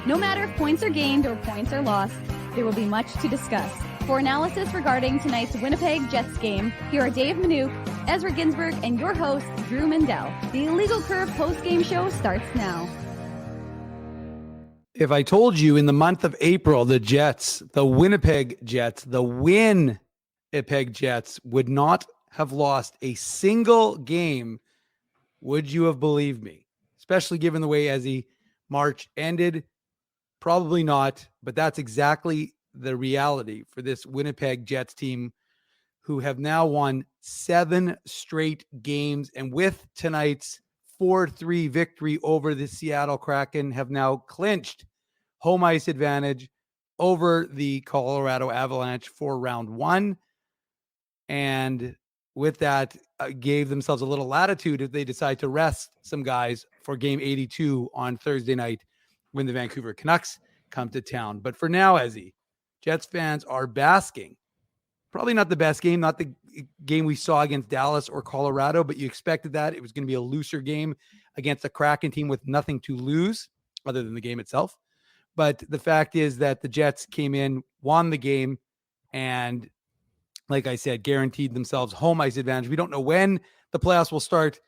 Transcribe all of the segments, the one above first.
No matter if points are gained or points are lost, there will be much to discuss. For analysis regarding tonight's Winnipeg Jets game, here are Dave Manouk, Ezra Ginsburg, and your host, Drew Mindell. The Illegal Curve post-game show starts now. If I told you in the month of April, the Jets, the Winnipeg Jets, the Winnipeg Jets would not have lost a single game, would you have believed me? Especially given the way as the March ended, probably not, but that's exactly the reality for this Winnipeg Jets team, who have now won 7 straight games, and with tonight's 4-3 victory over the Seattle Kraken, have now clinched home ice advantage over the Colorado Avalanche for round 1. And with that, gave themselves a little latitude if they decide to rest some guys for game 82 on Thursday night when the Vancouver Canucks come to town. But for now, Ezzy, Jets fans are basking. Probably not the best game, not the game we saw against Dallas or Colorado, but you expected that. It was going to be a looser game against a Kraken team with nothing to lose other than the game itself. But the fact is that the Jets came in, won the game, and like I said, guaranteed themselves home ice advantage. We don't know when the playoffs will start,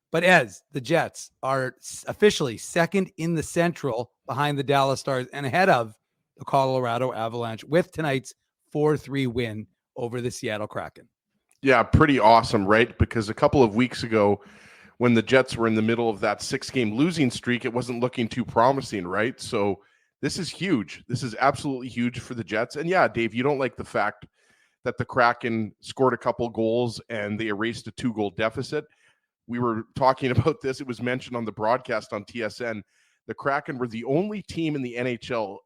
but the Jets are officially second in the Central behind the Dallas Stars and ahead of the Colorado Avalanche with tonight's 4-3 win over the Seattle Kraken. Yeah, pretty awesome, right? Because a couple of weeks ago, when the Jets were in the middle of that 6-game losing streak, it wasn't looking too promising, right? So this is huge. This is absolutely huge for the Jets. And yeah, Dave, you don't like the fact that the Kraken scored a couple goals and they erased a 2-goal deficit. We were talking about this. It was mentioned on the broadcast on TSN. The Kraken were the only team in the NHL,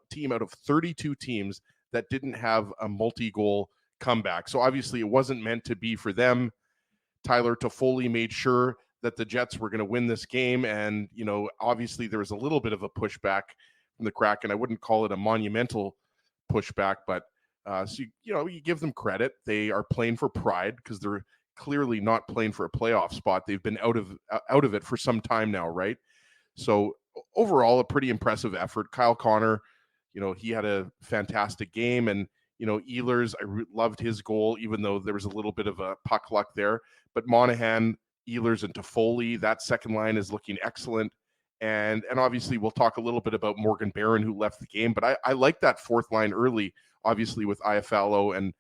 team out of 32 teams that didn't have a multi-goal comeback. So obviously it wasn't meant to be for them. Tyler Toffoli made sure that the Jets were going to win this game. And, obviously there was a little bit of a pushback from the Kraken. I wouldn't call it a monumental pushback, but so, you give them credit. They are playing for pride because they're clearly not playing for a playoff spot. They've been out of it for some time now, right? So overall, a pretty impressive effort. Kyle Connor, he had a fantastic game, and Ehlers, I loved his goal, even though there was a little bit of a puck luck there. But Monahan, Ehlers, and Toffoli, that second line is looking excellent. And obviously, we'll talk a little bit about Morgan Barron, who left the game. But I like that fourth line early, obviously with Iafallo and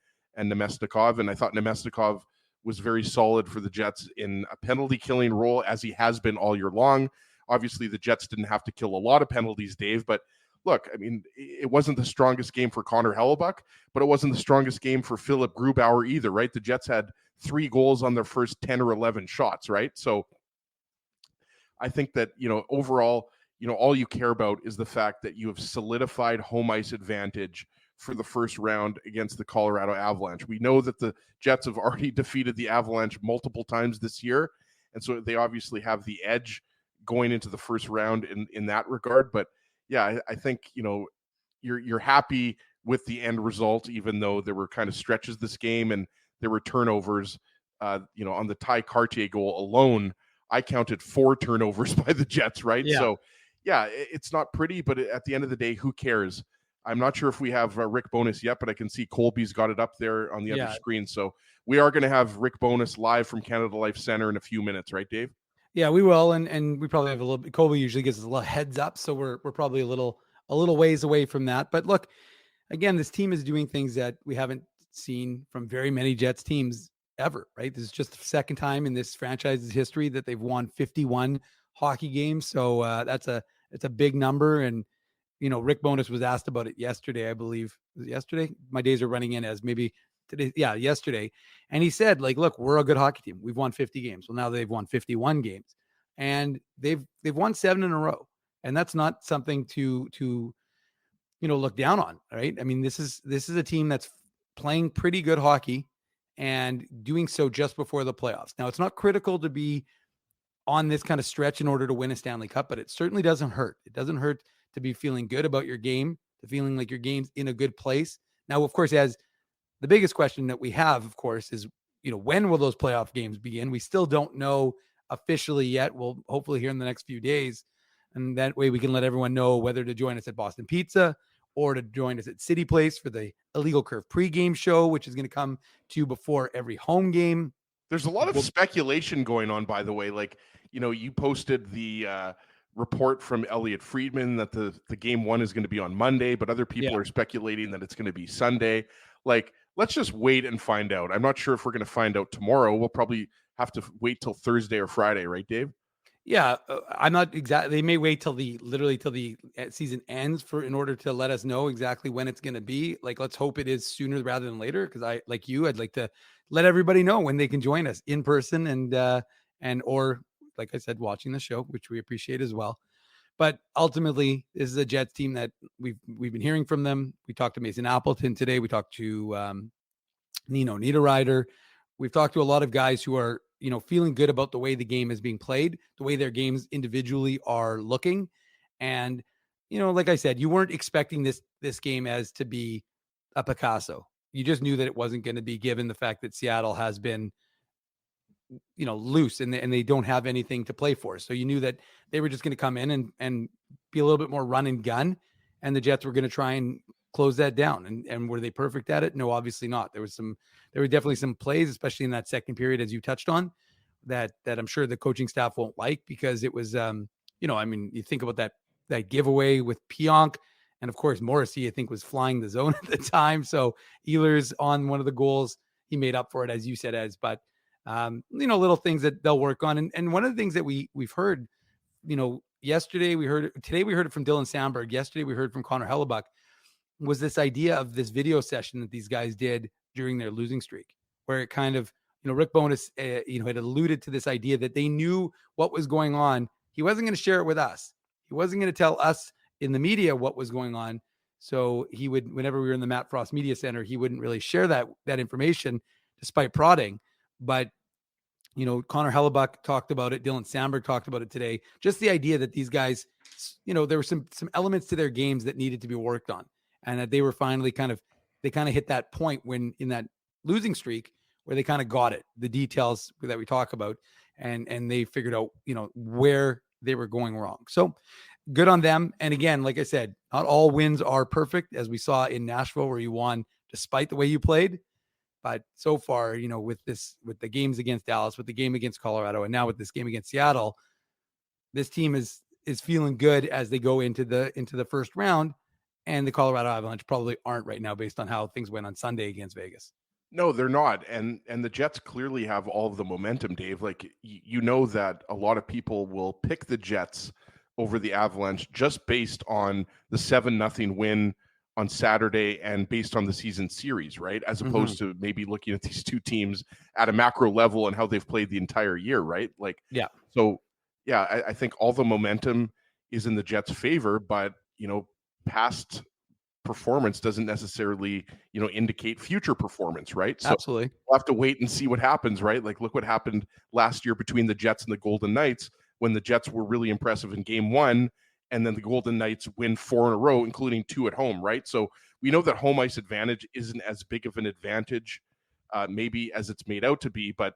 Nemestikov, and I thought Nemestikov was very solid for the Jets in a penalty killing role, as he has been all year long. Obviously, the Jets didn't have to kill a lot of penalties, Dave, but look, I mean, it wasn't the strongest game for Connor Hellebuck, but it wasn't the strongest game for Philip Grubauer either, right? The Jets had 3 goals on their first 10 or 11 shots, right? So I think that, overall, all you care about is the fact that you have solidified home ice advantage for the first round against the Colorado Avalanche. We know that the Jets have already defeated the Avalanche multiple times this year, and so they obviously have the edge going into the first round in that regard. But yeah, I think, you're happy with the end result, even though there were kind of stretches this game and there were turnovers. On the Ty Cartier goal alone, I counted 4 turnovers by the Jets, right? Yeah. So yeah, it's not pretty, but at the end of the day, who cares? I'm not sure if we have Rick Bowness yet, but I can see Colby's got it up there on the other screen. So we are going to have Rick Bowness live from Canada Life Center in a few minutes, right, Dave? Yeah, we will, and we probably have a little bit. Colby usually gives us a little heads up, so we're probably a little ways away from that. But look, again, this team is doing things that we haven't seen from very many Jets teams ever, right? This is just the second time in this franchise's history that they've won 51 hockey games. So it's a big number. And Rick Bowness was asked about it yesterday, I believe. Was it yesterday? My days are running in as maybe today. Yeah, yesterday. And he said, look, we're a good hockey team. We've won 50 games. Well, now they've won 51 games, and they've won 7 in a row. And that's not something to look down on, right? I mean, this is a team that's playing pretty good hockey and doing so just before the playoffs. Now, it's not critical to be on this kind of stretch in order to win a Stanley Cup, but it certainly doesn't hurt. It doesn't hurt to be feeling good about your game, to feeling like your game's in a good place. Now, of course, as the biggest question that we have, of course, is, when will those playoff games begin? We still don't know officially yet. We'll hopefully hear in the next few days. And that way we can let everyone know whether to join us at Boston Pizza or to join us at City Place for the Illegal Curve pregame show, which is going to come to you before every home game. There's a lot of speculation going on, by the way. Like, you posted the report from Elliot Friedman that the game one is going to be on Monday, but other people are speculating that it's going to be Sunday. Like, let's just wait and find out. I'm not sure if we're going to find out tomorrow. We'll probably have to wait till Thursday or Friday, right, Dave? Yeah, I'm not exactly. They may wait till the season ends in order to let us know exactly when it's going to be. Like, let's hope it is sooner rather than later. Because I'd like to let everybody know when they can join us in person or like I said, watching the show, which we appreciate as well. But ultimately, this is a Jets team that we've been hearing from them. We talked to Mason Appleton today. We talked to Nino Niederreiter. We've talked to a lot of guys who are feeling good about the way the game is being played, the way their games individually are looking. And, like I said, you weren't expecting this game as to be a Picasso. You just knew that it wasn't going to be, given the fact that Seattle has been, loose and they don't have anything to play for. So you knew that they were just going to come in and be a little bit more run and gun, and the Jets were going to try and close that down. And were they perfect at it? No, obviously not. There were definitely some plays, especially in that second period, as you touched on, that I'm sure the coaching staff won't like, because it was, you think about that giveaway with Pionk, and of course Morrissey, I think, was flying the zone at the time. So Ehlers on one of the goals, he made up for it, as you said, but little things that they'll work on. And one of the things that we've heard, today we heard it from Dylan Sandberg. Yesterday we heard from Connor Hellebuck, was this idea of this video session that these guys did during their losing streak, where it kind of, Rick Bowness, had alluded to this idea that they knew what was going on. He wasn't going to share it with us. He wasn't going to tell us in the media what was going on. So he would, whenever we were in the Matt Frost Media Center, he wouldn't really share that information, despite prodding. But, Connor Hellebuck talked about it. Dylan Sandberg talked about it today. Just the idea that these guys, there were some elements to their games that needed to be worked on, and that they were finally kind of hit that point when in that losing streak where they kind of got it, the details that we talk about, and they figured out, where they were going wrong. So good on them. And again, like I said, not all wins are perfect, as we saw in Nashville, where you won despite the way you played. But so far, with the games against Dallas, with the game against Colorado, and now with this game against Seattle, this team is feeling good as they go into the first round. And the Colorado Avalanche probably aren't right now, based on how things went on Sunday against Vegas. No, they're not. And the Jets clearly have all of the momentum, Dave. Like, that a lot of people will pick the Jets over the Avalanche just based on the 7-0 win on Saturday and based on the season series, right? As opposed to maybe looking at these two teams at a macro level and how they've played the entire year, right? Like, yeah. So, yeah, I think all the momentum is in the Jets' favor, but, past performance doesn't necessarily, indicate future performance, right? So absolutely. We'll have to wait and see what happens, right? Like, look what happened last year between the Jets and the Golden Knights, when the Jets were really impressive in game one, and then the Golden Knights win 4 in a row, including 2 at home, right? So we know that home ice advantage isn't as big of an advantage, maybe as it's made out to be, but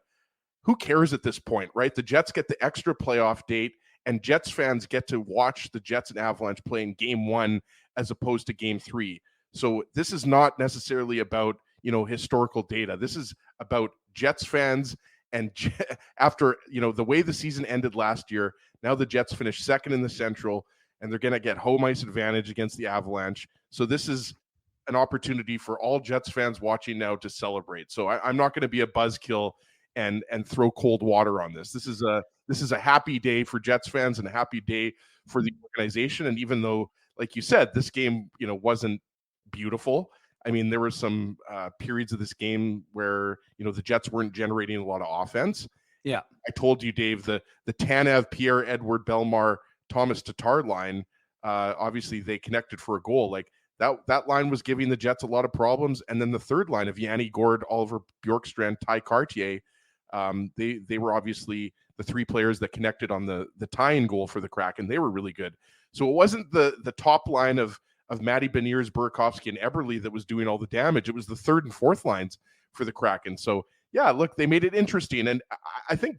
who cares at this point, right? The Jets get the extra playoff date, and Jets fans get to watch the Jets and Avalanche play in game one as opposed to game 3. So this is not necessarily about, historical data. This is about Jets fans. And after, the way the season ended last year, now the Jets finished second in the Central, and they're going to get home ice advantage against the Avalanche. So this is an opportunity for all Jets fans watching now to celebrate. So I'm not going to be a buzzkill and throw cold water on this. This is a happy day for Jets fans and a happy day for the organization. And even though, like you said, this game, wasn't beautiful. I mean, there were some periods of this game where, the Jets weren't generating a lot of offense. Yeah. I told you, Dave, the Tanev, Pierre-Edouard Bellemare, Thomas Tatar line, obviously they connected for a goal. Like that line was giving the Jets a lot of problems. And then the third line of Yanni Gourde, Oliver Bjorkstrand, Ty Cartier, they were obviously the three players that connected on the tie-in goal for the Kraken. They were really good. So it wasn't the top line of Matty Beniers, Burakovsky, and Eberle that was doing all the damage. It was the third and fourth lines for the Kraken. So yeah, look, they made it interesting. And I think,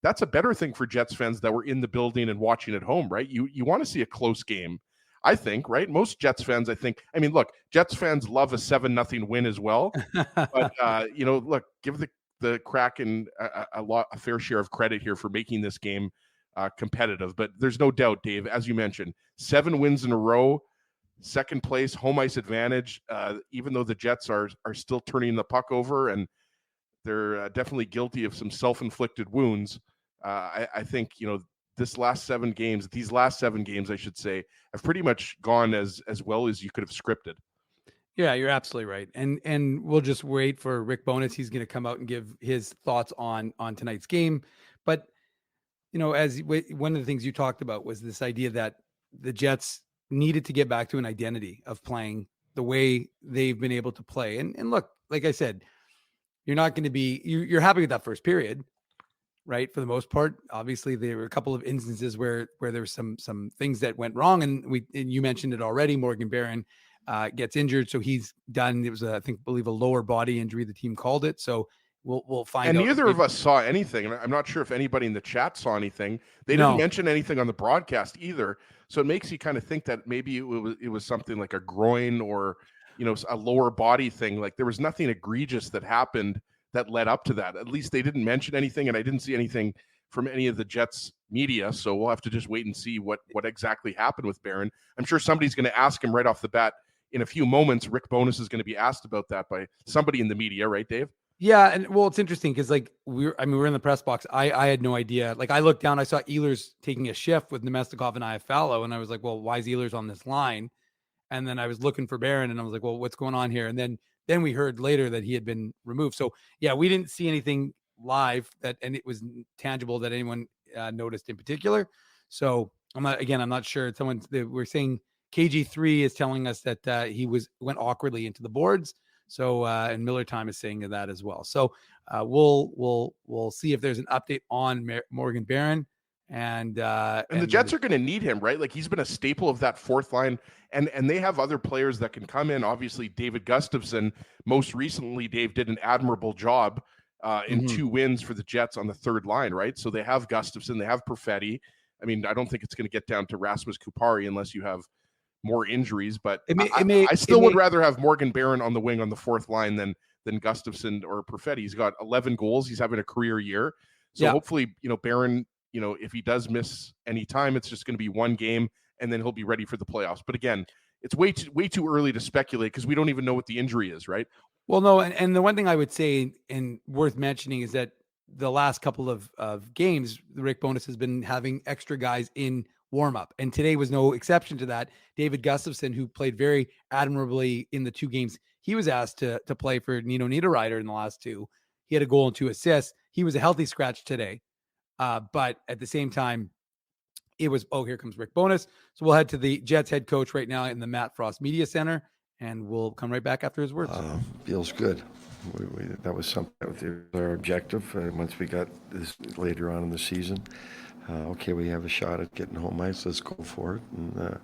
that's a better thing for Jets fans that were in the building and watching at home, right? You want to see a close game, I think, right? Most Jets fans, I think. I mean, look, Jets fans love a 7-0 win as well, but look, give the Kraken a fair share of credit here for making this game competitive. But there's no doubt, Dave, as you mentioned, 7 wins in a row, second place, home ice advantage. Even though the Jets are still turning the puck over and they're definitely guilty of some self-inflicted wounds. I think, these last 7 games, I should say, have pretty much gone as well as you could have scripted. Yeah, you're absolutely right. And we'll just wait for Rick Bowness. He's going to come out and give his thoughts on tonight's game. But, as one of the things you talked about was this idea that the Jets needed to get back to an identity of playing the way they've been able to play. And look, like I said, you're not going to be, you're happy with that first period, right? For the most part. Obviously, there were a couple of instances where there were some things that went wrong. And you mentioned it already. Morgan Barron gets injured. So he's done. It was, I believe a lower body injury. The team called it. So we'll find out. And neither of us saw anything. And I'm not sure if anybody in the chat saw anything. They didn't mention anything on the broadcast either. So it makes you kind of think that maybe it was something like a groin or, a lower body thing. Like there was nothing egregious that happened that led up to that. At least they didn't mention anything, and I didn't see anything from any of the Jets media. So we'll have to just wait and see what exactly happened with Barron. I'm sure somebody's going to ask him right off the bat in a few moments. Rick Bowness is going to be asked about that by somebody in the media, right, Dave? Yeah, and well, it's interesting because we're in the press box. I had no idea. Like I looked down, I saw Ehlers taking a shift with Nemestikov and Iafallo, and I was like, well, why is Ehlers on this line? And then I was looking for Barron, and I was like, well, what's going on here? And then we heard later that he had been removed. So yeah, we didn't see anything live and it was tangible that anyone noticed in particular. So I'm not sure. We're saying KG3 is telling us that he went awkwardly into the boards. So and Miller Time is saying that as well. So we'll see if there's an update on Morgan Barron. And the Jets are going to need him, right? Like he's been a staple of that fourth line, and they have other players that can come in. Obviously, David Gustafsson. Most recently, Dave did an admirable job in 2 wins for the Jets on the third line, right? So they have Gustafsson, they have Perfetti. I mean, I don't think it's going to get down to Rasmus Kupari unless you have more injuries. But I still would rather have Morgan Barron on the wing on the fourth line than Gustafsson or Perfetti. He's got 11 goals. He's having a career year. So hopefully, Barron. If he does miss any time, it's just going to be 1 game, and then he'll be ready for the playoffs. But again, it's way too early to speculate because we don't even know what the injury is, right? Well, no, and the one thing I would say and worth mentioning is that the last couple of games, Rick Bowness has been having extra guys in warm-up, and today was no exception to that. David Gustafsson, who played very admirably in the 2 games he was asked to play for Nino Niederreiter in the last 2, he had a goal and 2 assists. He was a healthy scratch today. But at the same time, it was, here comes Rick Bowness. So we'll head to the Jets head coach right now in the Matt Frost Media Center, and we'll come right back after his words. Feels good. That was something that was our objective. Once we got this later on in the season, we have a shot at getting home ice. Let's go for it and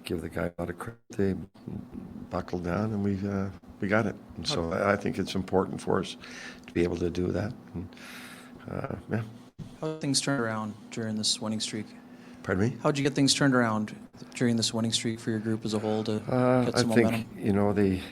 give the guy a lot of credit. They buckled down, and we got it. And so I think it's important for us to be able to do that. And, How did things turn around during this winning streak? Pardon me? How did you get things turned around during this winning streak for your group as a whole to get some momentum? I think,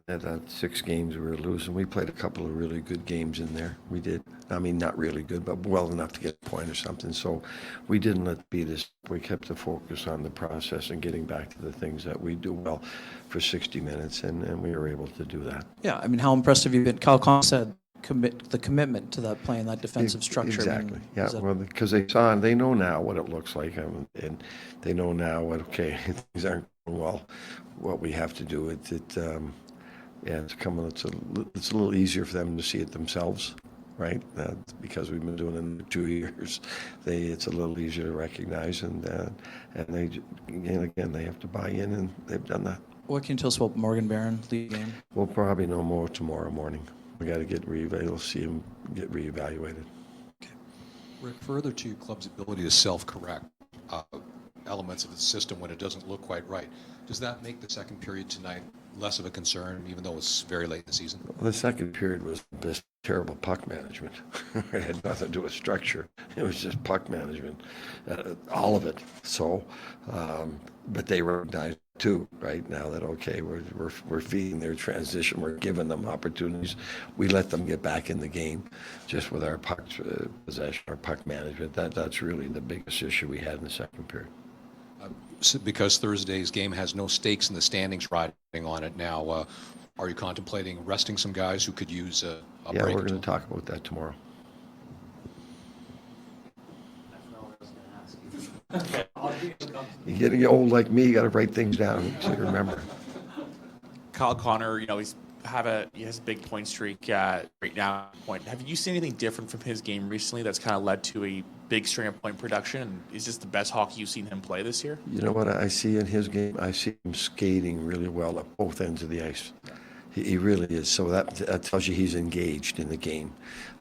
that 6 games we were losing, we played a couple of really good games in there. We did. I mean, not really good, but well enough to get a point or something. So we didn't let it beat us. We kept the focus on the process and getting back to the things that we do well for 60 minutes, and we were able to do that. Yeah, I mean, how impressed have you been? Kyle Kahn said the commitment to that play and that defensive structure. Exactly. Because they know now what it looks like, and they know now things aren't going well. What we have to do it's a little easier for them to see it themselves, right? Because we've been doing it in 2 years, it's a little easier to recognize, and they have to buy in, and they've done that. What can you tell us about Morgan Barron lead game? We'll probably know more tomorrow morning. We got to get we'll see him get reevaluated. Okay. Rick, further to club's ability to self-correct elements of the system when it doesn't look quite right, does that make the second period tonight less of a concern, even though it's very late in the season? Well, the second period was the best terrible puck management. It had nothing to do with structure. It was just puck management, all of it. So, but they recognize too right now that okay, we're feeding their transition. We're giving them opportunities. We let them get back in the game, just with our puck possession, our puck management. That's really the biggest issue we had in the second period. Because Thursday's game has no stakes in the standings riding on it now, are you contemplating resting some guys who could use a Yeah, break? we're going to talk about that tomorrow. You're getting old like me. You got to write things down so you remember. Kyle Connor, he has a big point streak right now. Have you seen anything different from his game recently that's kind of led to a big string of point production? And is this the best hockey you've seen him play this year? You know what I see in his game? I see him skating really well at both ends of the ice. He really is. So that tells you he's engaged in the game.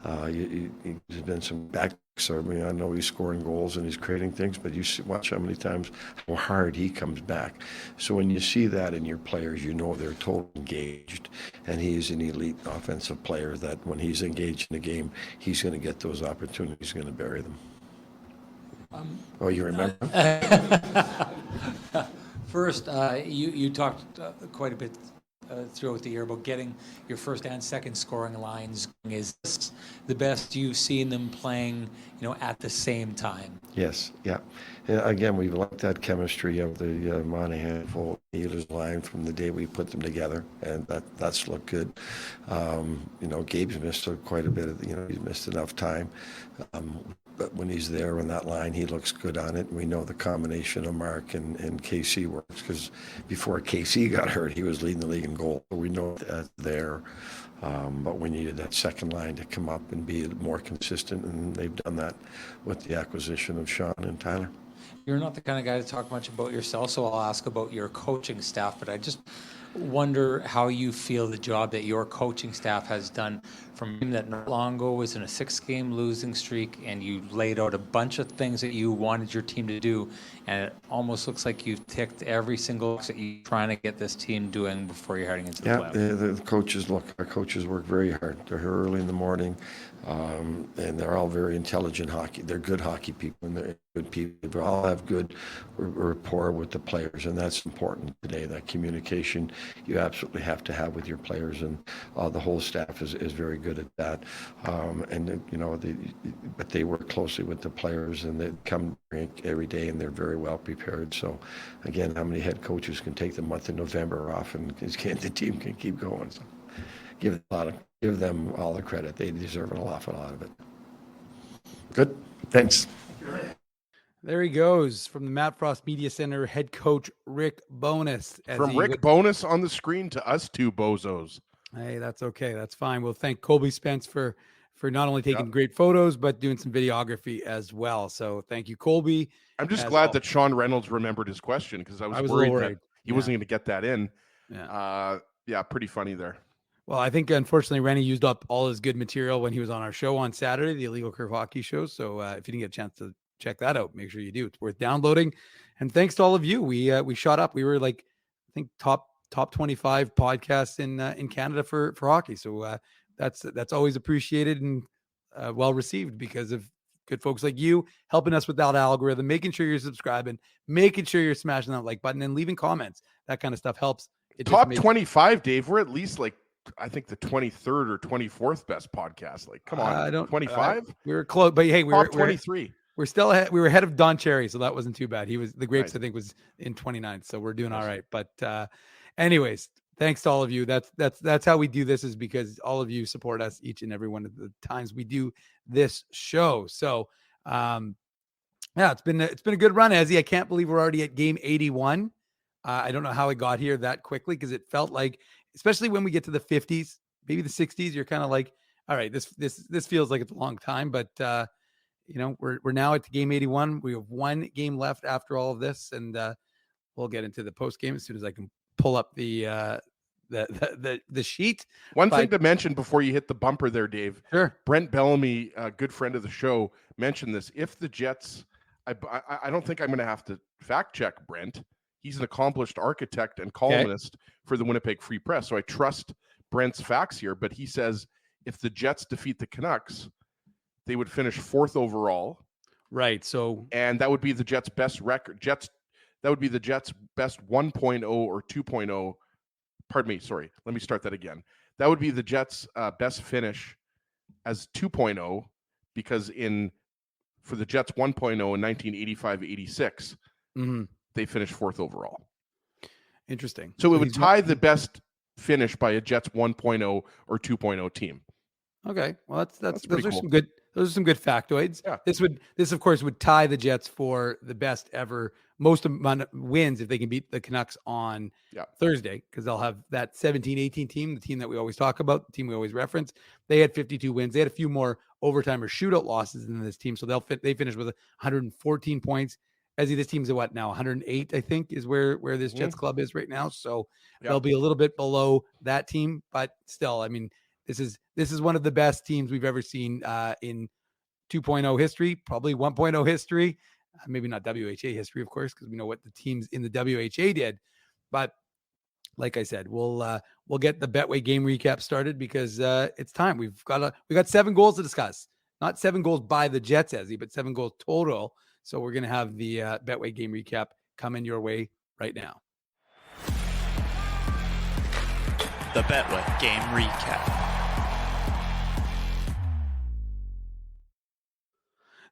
There's been some backs. I know he's scoring goals and he's creating things, but watch how many times, how hard he comes back. So when you see that in your players, you know they're totally engaged. And he's an elite offensive player that when he's engaged in the game, he's going to get those opportunities. He's going to bury them. You remember? First, you talked quite a bit throughout the year about getting your first and second scoring lines. Is this the best you've seen them playing, at the same time? Yes, yeah. Again, we've liked that chemistry of the Monahan full Healers line from the day we put them together, and that's looked good. Gabe's missed quite a bit of, he's missed enough time. But when he's there on that line, he looks good on it. And we know the combination of Mark and KC works because before KC got hurt, he was leading the league in goal. So we know that's there. But we needed that second line to come up and be more consistent, and they've done that with the acquisition of Sean and Tyler. You're not the kind of guy to talk much about yourself, so I'll ask about your coaching staff, but I just wonder how you feel the job that your coaching staff has done from him that not long ago was in a 6-game losing streak, and you laid out a bunch of things that you wanted your team to do, and it almost looks like you've ticked every single box that you're trying to get this team doing before you're heading into the playoffs. The coaches work very hard. They're here early in the morning, and they're all very intelligent hockey. They're good hockey people, and they're good people. They all have good rapport with the players, and that's important today, that communication you absolutely have to have with your players, and the whole staff is very good at that. But they work closely with the players, and they come drink every day, and they're very well prepared. So, again, how many head coaches can take the month of November off, and the team can keep going? So, give them all the credit. They deserve an awful lot of it. Good. Thanks. There he goes from the Matt Frost Media Center, head coach Rick Bowness. From Rick Bowness on the screen to us two bozos. Hey, that's okay. That's fine. We'll thank Colby Spence for not only taking great photos, but doing some videography as well. So thank you, Colby. I'm just glad that Sean Reynolds remembered his question, because I was worried that he wasn't going to get that in. Yeah. Pretty funny there. Well, I think, unfortunately, Rennie used up all his good material when he was on our show on Saturday, the Illegal Curve Hockey Show. So if you didn't get a chance to check that out, make sure you do. It's worth downloading. And thanks to all of you. We shot up. We were I think top 25 podcasts in Canada for hockey. So that's always appreciated and well received because of good folks like you helping us with that algorithm, making sure you're subscribing, making sure you're smashing that like button and leaving comments. That kind of stuff helps. Top 25, Dave. We're at least I think the 23rd or 24th best podcast. Come on, 25. We were close, but hey, we were 23. We're still ahead. We were ahead of Don Cherry, so that wasn't too bad. He was the Grapes, Right. I think, was in 29th, so we're doing all right. But anyways, thanks to all of you. That's how we do this, is because all of you support us each and every one of the times we do this show. So it's been a good run, Ezzy. I can't believe we're already at game 81. I don't know how it got here that quickly, because it felt like, especially when we get to the 50s, maybe the 60s, you're kind of like, all right, this feels like it's a long time, but we're now at the game 81. We have one game left after all of this, and we'll get into the post game as soon as I can pull up the sheet. One thing to mention before you hit the bumper there, Dave. Sure. Brent Bellamy, a good friend of the show, mentioned this. If the Jets, I don't think I'm going to have to fact check Brent. He's an accomplished architect and columnist for the Winnipeg Free Press, so I trust Brent's facts here. But he says if the Jets defeat the Canucks, they would finish 4th overall. Right. So, and that would be the Jets' best record. That would be the Jets' best 1.0 or 2.0. Pardon me. Sorry. Let me start that again. That would be the Jets' best finish as 2.0, because for the Jets 1.0 in 1985-86, they finished 4th overall. Interesting. So it would tie the best finish by a Jets 1.0 or 2.0 team. Okay. Well, that's pretty those are cool. some good factoids. Yeah. This of course would tie the Jets for the best ever most amount of wins if they can beat the Canucks on Thursday, because they'll have that 17-18 team, the team that we always talk about, the team we always reference. They had 52 wins. They had a few more overtime or shootout losses than this team, so they finished with 114 points. This team's at what now? 108, I think, is where this Jets club is right now. So they'll be a little bit below that team, but still, I mean, this is one of the best teams we've ever seen in 2.0 history, probably 1.0 history, maybe not WHA history, of course, because we know what the teams in the WHA did. But like I said, we'll get the Betway game recap started, because it's time. We got 7 goals to discuss, not 7 goals by the Jets, but 7 goals total. So we're gonna have the Betway game recap coming your way right now. The Betway game recap.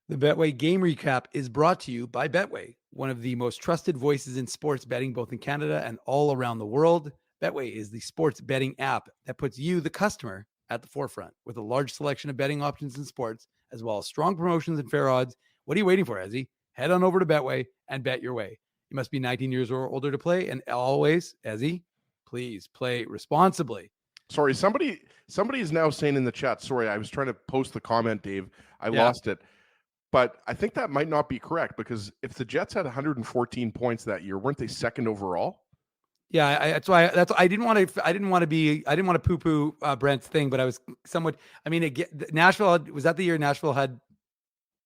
The Betway game recap is brought to you by Betway, one of the most trusted voices in sports betting, both in Canada and all around the world. Betway is the sports betting app that puts you, the customer, at the forefront, with a large selection of betting options in sports, as well as strong promotions and fair odds. What are you waiting for, Ezzy? Head on over to Betway and bet your way. You must be 19 years or older to play, and always, Ezzy, please play responsibly. Sorry, somebody is now saying in the chat, sorry, I was trying to post the comment, Dave. I lost it. But I think that might not be correct, because if the Jets had 114 points that year, weren't they 2nd overall? Yeah, that's why I didn't want to poo-poo Brent's thing, but I was somewhat. I mean, Nashville, was that the year Nashville had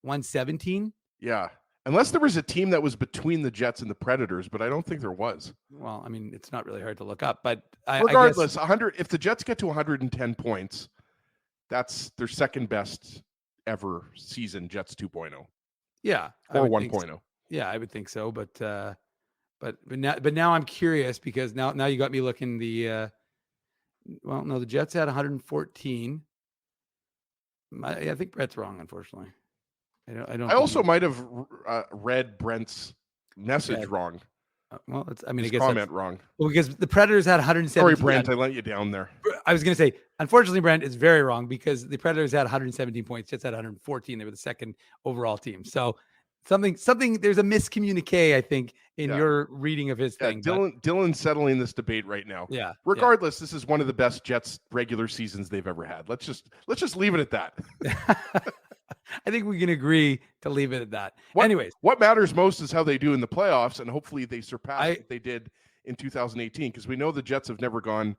117? Yeah, unless there was a team that was between the Jets and the Predators, but I don't think there was. Well, I mean, it's not really hard to look up, but regardless, 100. If the Jets get to 110 points, that's their 2nd best ever season, Jets 2.0. Yeah, or 1.0. So. Yeah, I would think so, but now I'm curious, because now you got me looking. The Jets had 114. I think Brett's wrong, unfortunately. I also might have read Brent's message wrong. I guess comment wrong. Well, because the Predators had 117. Sorry, Brent, I let you down there. I was going to say, unfortunately, Brent is very wrong, because the Predators had 117 points. Jets had 114. They were the 2nd overall team. So something. There's a miscommunique, I think, in your reading of his thing. Dylan's settling this debate right now. Yeah. Regardless, this is one of the best Jets regular seasons they've ever had. Let's just leave it at that. I think we can agree to leave it at that. Anyways, what matters most is how they do in the playoffs, and hopefully they surpass what they did in 2018, because we know the Jets have never gone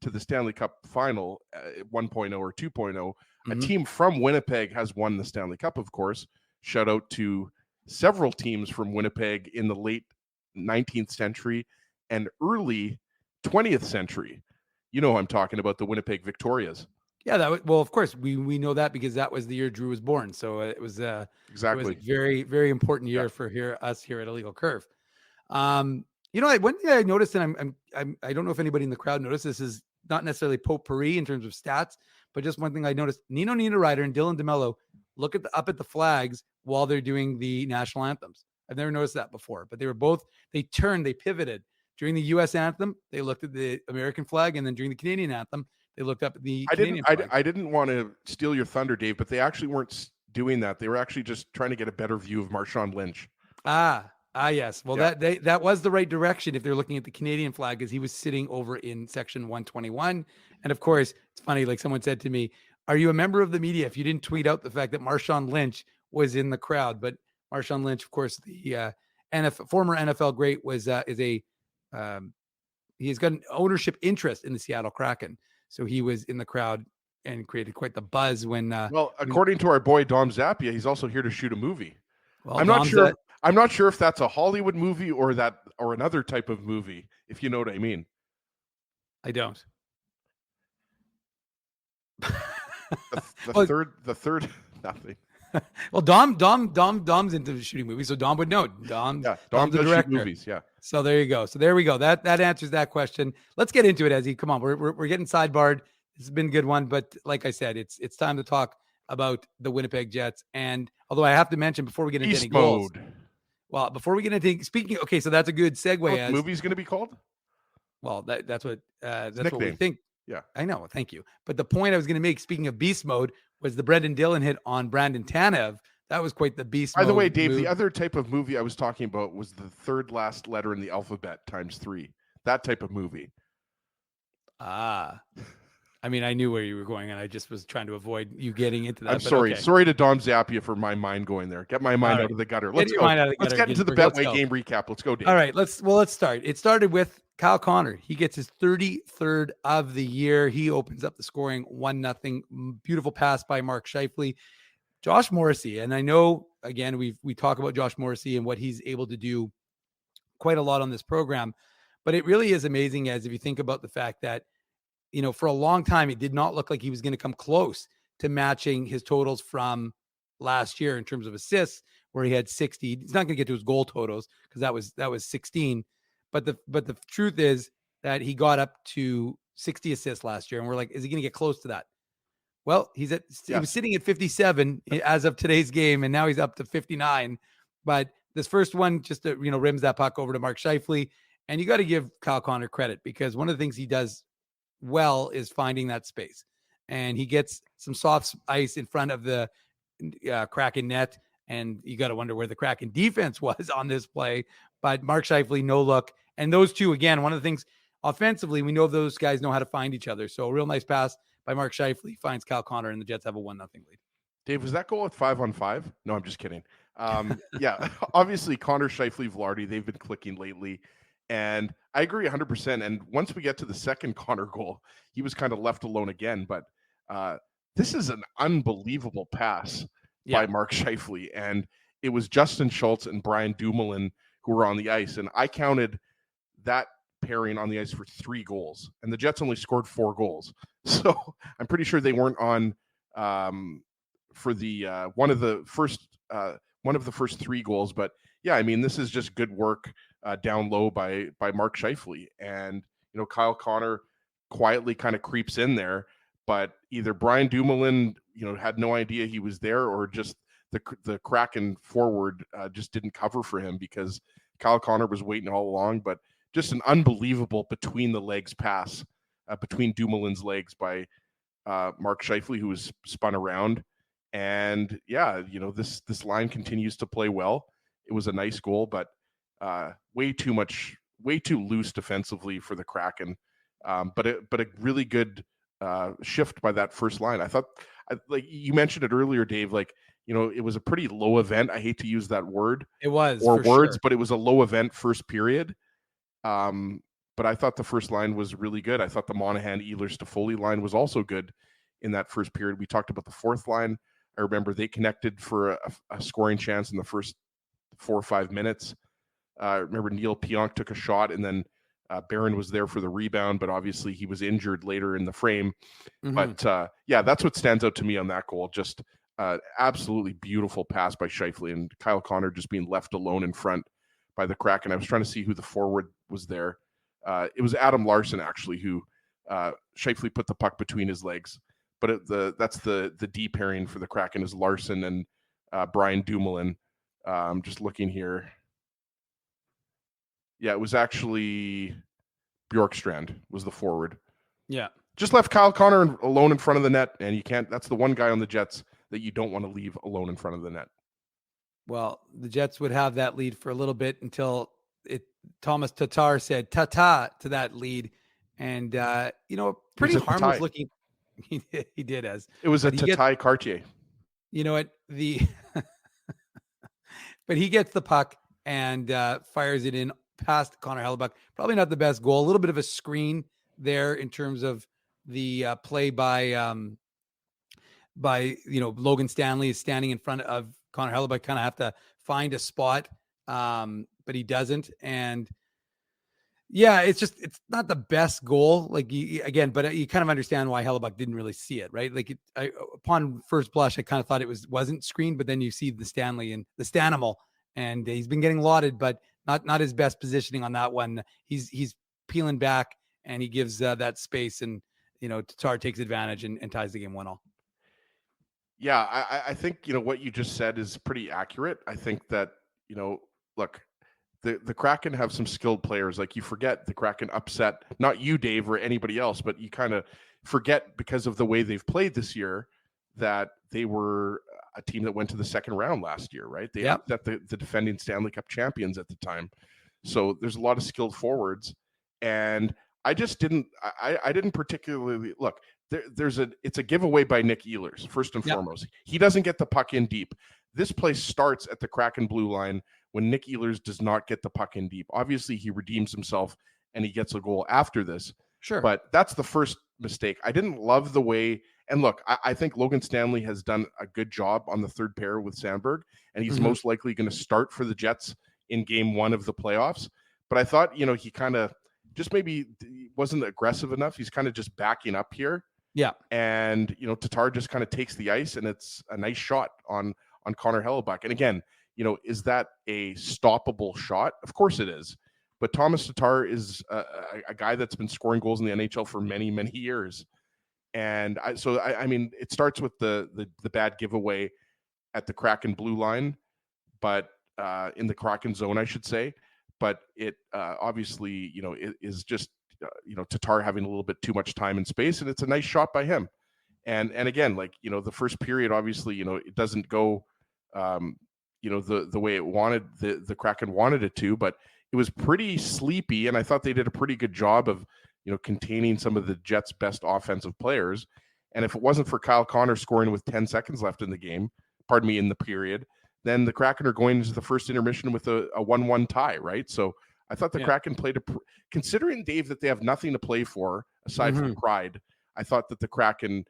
to the Stanley Cup final 1.0 or 2.0. A team from Winnipeg has won the Stanley Cup, of course. Shout out to several teams from Winnipeg in the late 19th century and early 20th century. You know, I'm talking about the Winnipeg Victorias. Yeah, of course we know that, because that was the year Drew was born. So it was exactly a very, very important year for us here at Illegal Curve. One thing I noticed, and I don't know if anybody in the crowd noticed, this is not necessarily potpourri in terms of stats, but just one thing I noticed: Nino Ryder and Dylan DeMello look up at the flags while they're doing the national anthems. I've never noticed that before, but they pivoted during the U.S. anthem. They looked at the American flag, and then during the Canadian anthem, they looked up at the Canadian flag. I didn't want to steal your thunder, Dave, but they actually weren't doing that. They were actually just trying to get a better view of Marshawn Lynch. Yes. Well, that was the right direction if they're looking at the Canadian flag, because he was sitting over in section 121. And of course, it's funny, like someone said to me, are you a member of the media if you didn't tweet out the fact that Marshawn Lynch was in the crowd? But Marshawn Lynch, of course, the former NFL great, he's got an ownership interest in the Seattle Kraken. So he was in the crowd and created quite the buzz when. According to our boy Dom Zappia, he's also here to shoot a movie. Well, I'm not sure if that's a Hollywood movie or another type of movie, if you know what I mean. I don't. Well- The third, nothing. Well, Dom's into shooting movies, so Dom would know. Dom Dom's a does shoot director. movies. Yeah. So there you go. So there we go. That answers that question. Let's get into it, Ezzy. Come on, we're getting sidebarred. This has been a good one, but like I said, it's time to talk about the Winnipeg Jets. And although I have to mention before we get into Beast any goals, mode. well, before we get into speaking, okay, so that's a good segue. What As movie's going to be called? well, that's what we nickname. think. Yeah. I know. Thank you. But the point I was going to make, speaking of beast mode, was the Brendan Dillon hit on Brandon Tanev. That was quite the beast By mode. the way, Dave, move. the other type of movie I was talking about was the third last letter in the alphabet times 3. That type of movie. I mean, I knew where you were going, and I just was trying to avoid you getting into that. I'm sorry. Okay. Sorry to Dom Zappia for my mind going there. Get my mind out of the gutter. Let's your go. mind out of the Let's gutter, get into the Ginsburg. Let's Betway go. game recap. Let's go, Dave. All right, let's start. It started with Kyle Connor. He gets his 33rd of the year. He opens up the scoring 1-0. Beautiful pass by Mark Scheifele. Josh Morrissey, and I know again we talk about Josh Morrissey and what he's able to do quite a lot on this program, but it really is amazing as if you think about the fact that for a long time it did not look like he was going to come close to matching his totals from last year in terms of assists, where he had 60. He's not going to get to his goal totals because that was 16. But the truth is that he got up to 60 assists last year, and we're like, is he going to get close to that? Well, he was sitting at 57 as of today's game, and now he's up to 59. But this first one just rims that puck over to Mark Scheifele, and you got to give Kyle Connor credit because one of the things he does well is finding that space, and he gets some soft ice in front of the Kraken net, and you got to wonder where the Kraken defense was on this play. But Mark Scheifele, no look, and those two again. One of the things offensively, we know those guys know how to find each other. So a real nice pass by Mark Scheifele finds Kyle Connor, and the Jets have a 1-0 lead. Dave, was that goal at 5-on-5? No, I'm just kidding. Yeah, obviously Connor, Scheifele, Velarde, they've been clicking lately. And I agree 100%. And once we get to the second Connor goal, he was kind of left alone again. But this is an unbelievable pass by Mark Scheifele. And it was Justin Schultz and Brian Dumoulin who were on the ice. And I counted that pairing on the ice for 3 goals. And the Jets only scored 4 goals. So I'm pretty sure they weren't on for the one of the first 3 goals. But yeah, I mean, this is just good work down low by Mark Scheifele. And Kyle Connor quietly kind of creeps in there, but either Brian Dumoulin had no idea he was there, or just the Kraken forward just didn't cover for him because Kyle Connor was waiting all along. But just an unbelievable between the legs pass between Dumoulin's legs by Mark Scheifele, who was spun around. And yeah, this line continues to play well. It was a nice goal, but way too loose defensively for the Kraken. But a really good shift by that first line. I thought, like you mentioned it earlier, Dave, it was a pretty low event. I hate to use that word. It was, or words, sure. But it was a low event first period. But I thought the first line was really good. I thought the Monahan, Ehlers, Toffoli line was also good in that first period. We talked about the fourth line. I remember they connected for a scoring chance in the first 4 or 5 minutes. I remember Neil Pionk took a shot, and then Barron was there for the rebound, but obviously he was injured later in the frame. Mm-hmm. But yeah, that's what stands out to me on that goal. Just absolutely beautiful pass by Scheifele, and Kyle Connor just being left alone in front by the Kraken. I was trying to see who the forward was there. It was Adam Larson, actually, who Scheifele put the puck between his legs. But that's the D pairing for the Kraken is Larson and Brian Dumoulin. I'm just looking here. Yeah, it was actually Bjorkstrand was the forward. Yeah. Just left Kyle Connor alone in front of the net, and you can't. That's the one guy on the Jets that you don't want to leave alone in front of the net. Well, the Jets would have that lead for a little bit until Thomas Tatar said ta-ta to that lead. And, pretty harmless looking. He did as. It was a Tatai Cartier. You know what? But he gets the puck and fires it in past Connor Hellebuck. Probably not the best goal. A little bit of a screen there in terms of the play by Logan Stanley is standing in front of Connor Hellebuck. Kind of have to find a spot, but he doesn't. And Yeah, it's not the best goal. Like again, but you kind of understand why Hellebuck didn't really see it, right? Like upon first blush, I kind of thought wasn't screened, but then you see the Stanley and the Stanimal, and he's been getting lauded, but not his best positioning on that one. He's peeling back, and he gives that space, and Tatar takes advantage and ties the game 1-1. Yeah, I think what you just said is pretty accurate. I think that look, the Kraken have some skilled players. Like, you forget the Kraken upset, not you, Dave, or anybody else, but you kind of forget, because of the way they've played this year, that they were a team that went to the second round last year, right? They upset the defending Stanley Cup champions at the time. So there's a lot of skilled forwards, and I didn't particularly look. It's a giveaway by Nick Ehlers, first and foremost. He doesn't get the puck in deep. This play starts at the Kraken blue line when Nick Ehlers does not get the puck in deep. Obviously, he redeems himself and he gets a goal after this. Sure. But that's the first mistake. I didn't love the way, and look, I think Logan Stanley has done a good job on the third pair with Sandberg, and he's most likely going to start for the Jets in game 1 of the playoffs. But I thought, he kind of just maybe wasn't aggressive enough. He's kind of just backing up here. Yeah. And, Tatar just kind of takes the ice, and it's a nice shot on Connor Hellebuck. And again, is that a stoppable shot? Of course it is. But Thomas Tatar is a guy that's been scoring goals in the NHL for many, many years. And I mean, it starts with the bad giveaway at the Kraken blue line, but in the Kraken zone, I should say. But it obviously, it is just, Tatar having a little bit too much time and space, and it's a nice shot by him. And again, like, the first period, obviously, it doesn't go, the way it wanted, the Kraken wanted it to, but it was pretty sleepy. And I thought they did a pretty good job of, containing some of the Jets' best offensive players. And if it wasn't for Kyle Connor scoring with 10 seconds left in the game, in the period, then the Kraken are going into the first intermission with a 1-1 tie, right? So I thought the Kraken played considering, Dave, that they have nothing to play for aside from pride. I thought that the Kraken,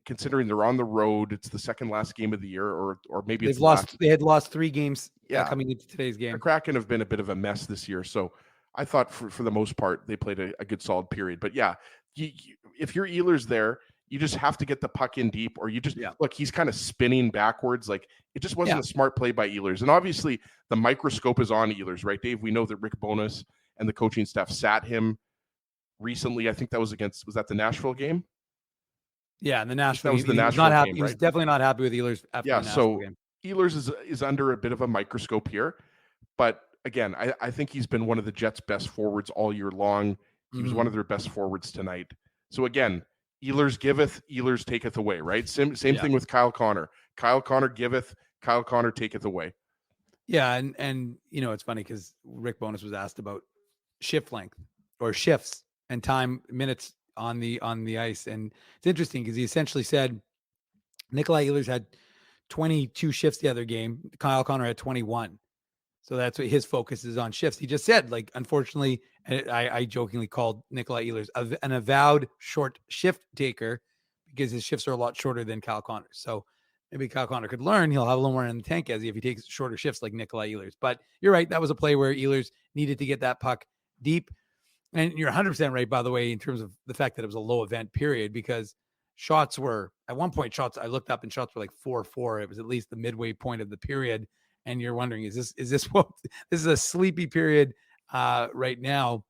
considering they're on the road, it's the second last game of the year, or maybe they had lost 3 games coming into today's game. The Kraken have been a bit of a mess this year. So I thought for the most part, they played a good solid period. But yeah, if you're Ehlers there, you just have to get the puck in deep, or you just look, he's kind of spinning backwards. Like, it just wasn't a smart play by Ehlers. And obviously the microscope is on Ehlers, right, Dave? We know that Rick Bowness and the coaching staff sat him recently. I think that was that the Nashville game? Yeah, and the Nashville. That was the Nashville not happy. game, He was right? definitely not happy with Ehlers after the Nashville game. Ehlers is under a bit of a microscope here, but again, I think he's been one of the Jets' best forwards all year long. He was one of their best forwards tonight. So again, Ehlers giveth, Ehlers taketh away, right? Same thing with Kyle Connor. Kyle Connor giveth, Kyle Connor taketh away. Yeah, and it's funny because Rick Bowness was asked about shift length or shifts and time minutes on the ice, and it's interesting because he essentially said Nikolai Ehlers had 22 shifts the other game. Kyle Connor had 21. So that's what his focus is on, shifts. He just said, like, unfortunately, I jokingly called Nikolai Ehlers an avowed short shift taker because his shifts are a lot shorter than Kyle Connor's. So maybe Kyle Connor could learn. He'll have a little more in the tank if he takes shorter shifts like Nikolai Ehlers. But you're right. That was a play where Ehlers needed to get that puck deep. And you're 100% right, by the way, in terms of the fact that it was a low event period, because shots were, at one point, I looked up and shots were like 4-4. It was at least the midway point of the period. And you're wondering, is this what this is a sleepy period right now?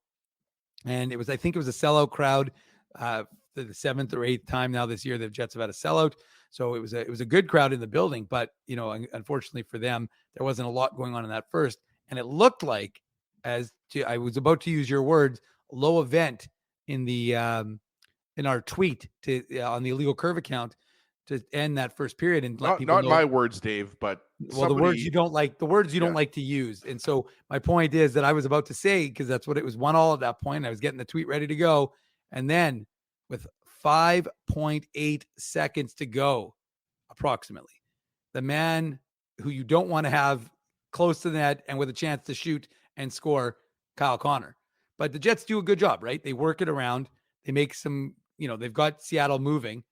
And I think it was a sellout crowd for the 7th or 8th time now this year the Jets have had a sellout. So it was a good crowd in the building, but unfortunately for them, there wasn't a lot going on in that first. And it looked like, I was about to use your words, low event in the in our tweet on the Illegal Curve account to end that first period and let people know. Not my words, Dave, but the words you don't like, don't like to use. And so my point is that I was about to say, because that's what it was, 1-1 at that point. I was getting the tweet ready to go. And then with 5.8 seconds to go, approximately, the man who you don't want to have close to the net and with a chance to shoot and score, Kyle Connor. But the Jets do a good job, right? They work it around. They make some, they've got Seattle moving.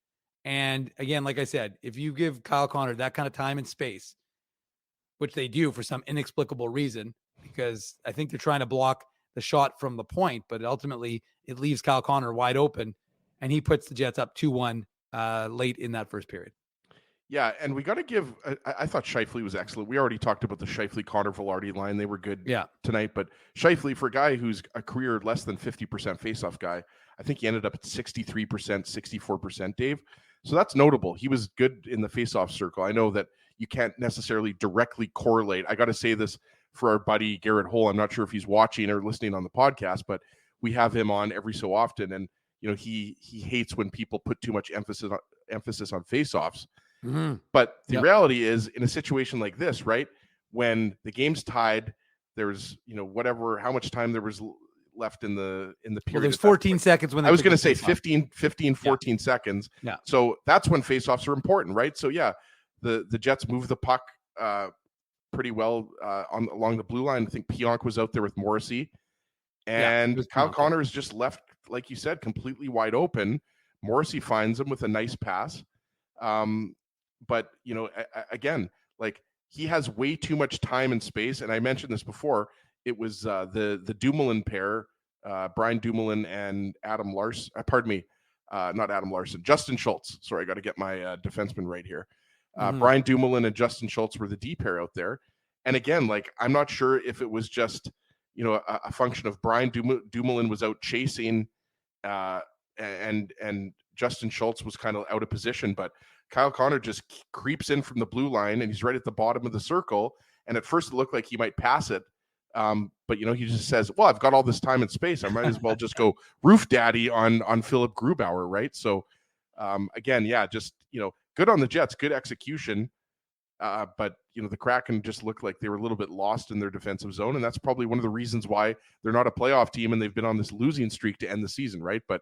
And again, like I said, if you give Kyle Connor that kind of time and space, which they do for some inexplicable reason, because I think they're trying to block the shot from the point, but ultimately it leaves Kyle Connor wide open, and he puts the Jets up 2-1 late in that first period. Yeah, and we got to give. I thought Scheifele was excellent. We already talked about the Scheifele Connor Velarde line; they were good tonight. But Scheifele, for a guy who's a career less than 50% faceoff guy, I think he ended up at 63%, 64%. Dave, so that's notable. He was good in the faceoff circle. I know that you can't necessarily directly correlate. I got to say this for our buddy Garrett Hull. I'm not sure if he's watching or listening on the podcast, but we have him on every so often, and he hates when people put too much emphasis on faceoffs. Mm-hmm. But the reality is, in a situation like this, right, when the game's tied, there's how much time there was left in the period. Well, there's 14 seconds when I was going to say 14 seconds. Yeah. So that's when faceoffs are important, right? So the Jets move the puck pretty well along the blue line. I think Pionk was out there with Morrissey, and Kyle Connor is just left, like you said, completely wide open. Morrissey finds him with a nice pass. But again, like, he has way too much time and space. And I mentioned this before. It was the Dumoulin pair, Brian Dumoulin and Adam Larson. Pardon me, not Adam Larson, Justin Schultz. Sorry, I got to get my defenseman right here. Brian Dumoulin and Justin Schultz were the D pair out there. And again, like, I'm not sure if it was just a function of Brian Dumoulin was out chasing, and Justin Schultz was kind of out of position, but Kyle Connor just creeps in from the blue line, and he's right at the bottom of the circle. And at first it looked like he might pass it. But he just says, well, I've got all this time and space. I might as well just go roof daddy on Philip Grubauer. Right. So, again, just, good on the Jets, good execution. But the Kraken just looked like they were a little bit lost in their defensive zone. And that's probably one of the reasons why they're not a playoff team and they've been on this losing streak to end the season. Right. But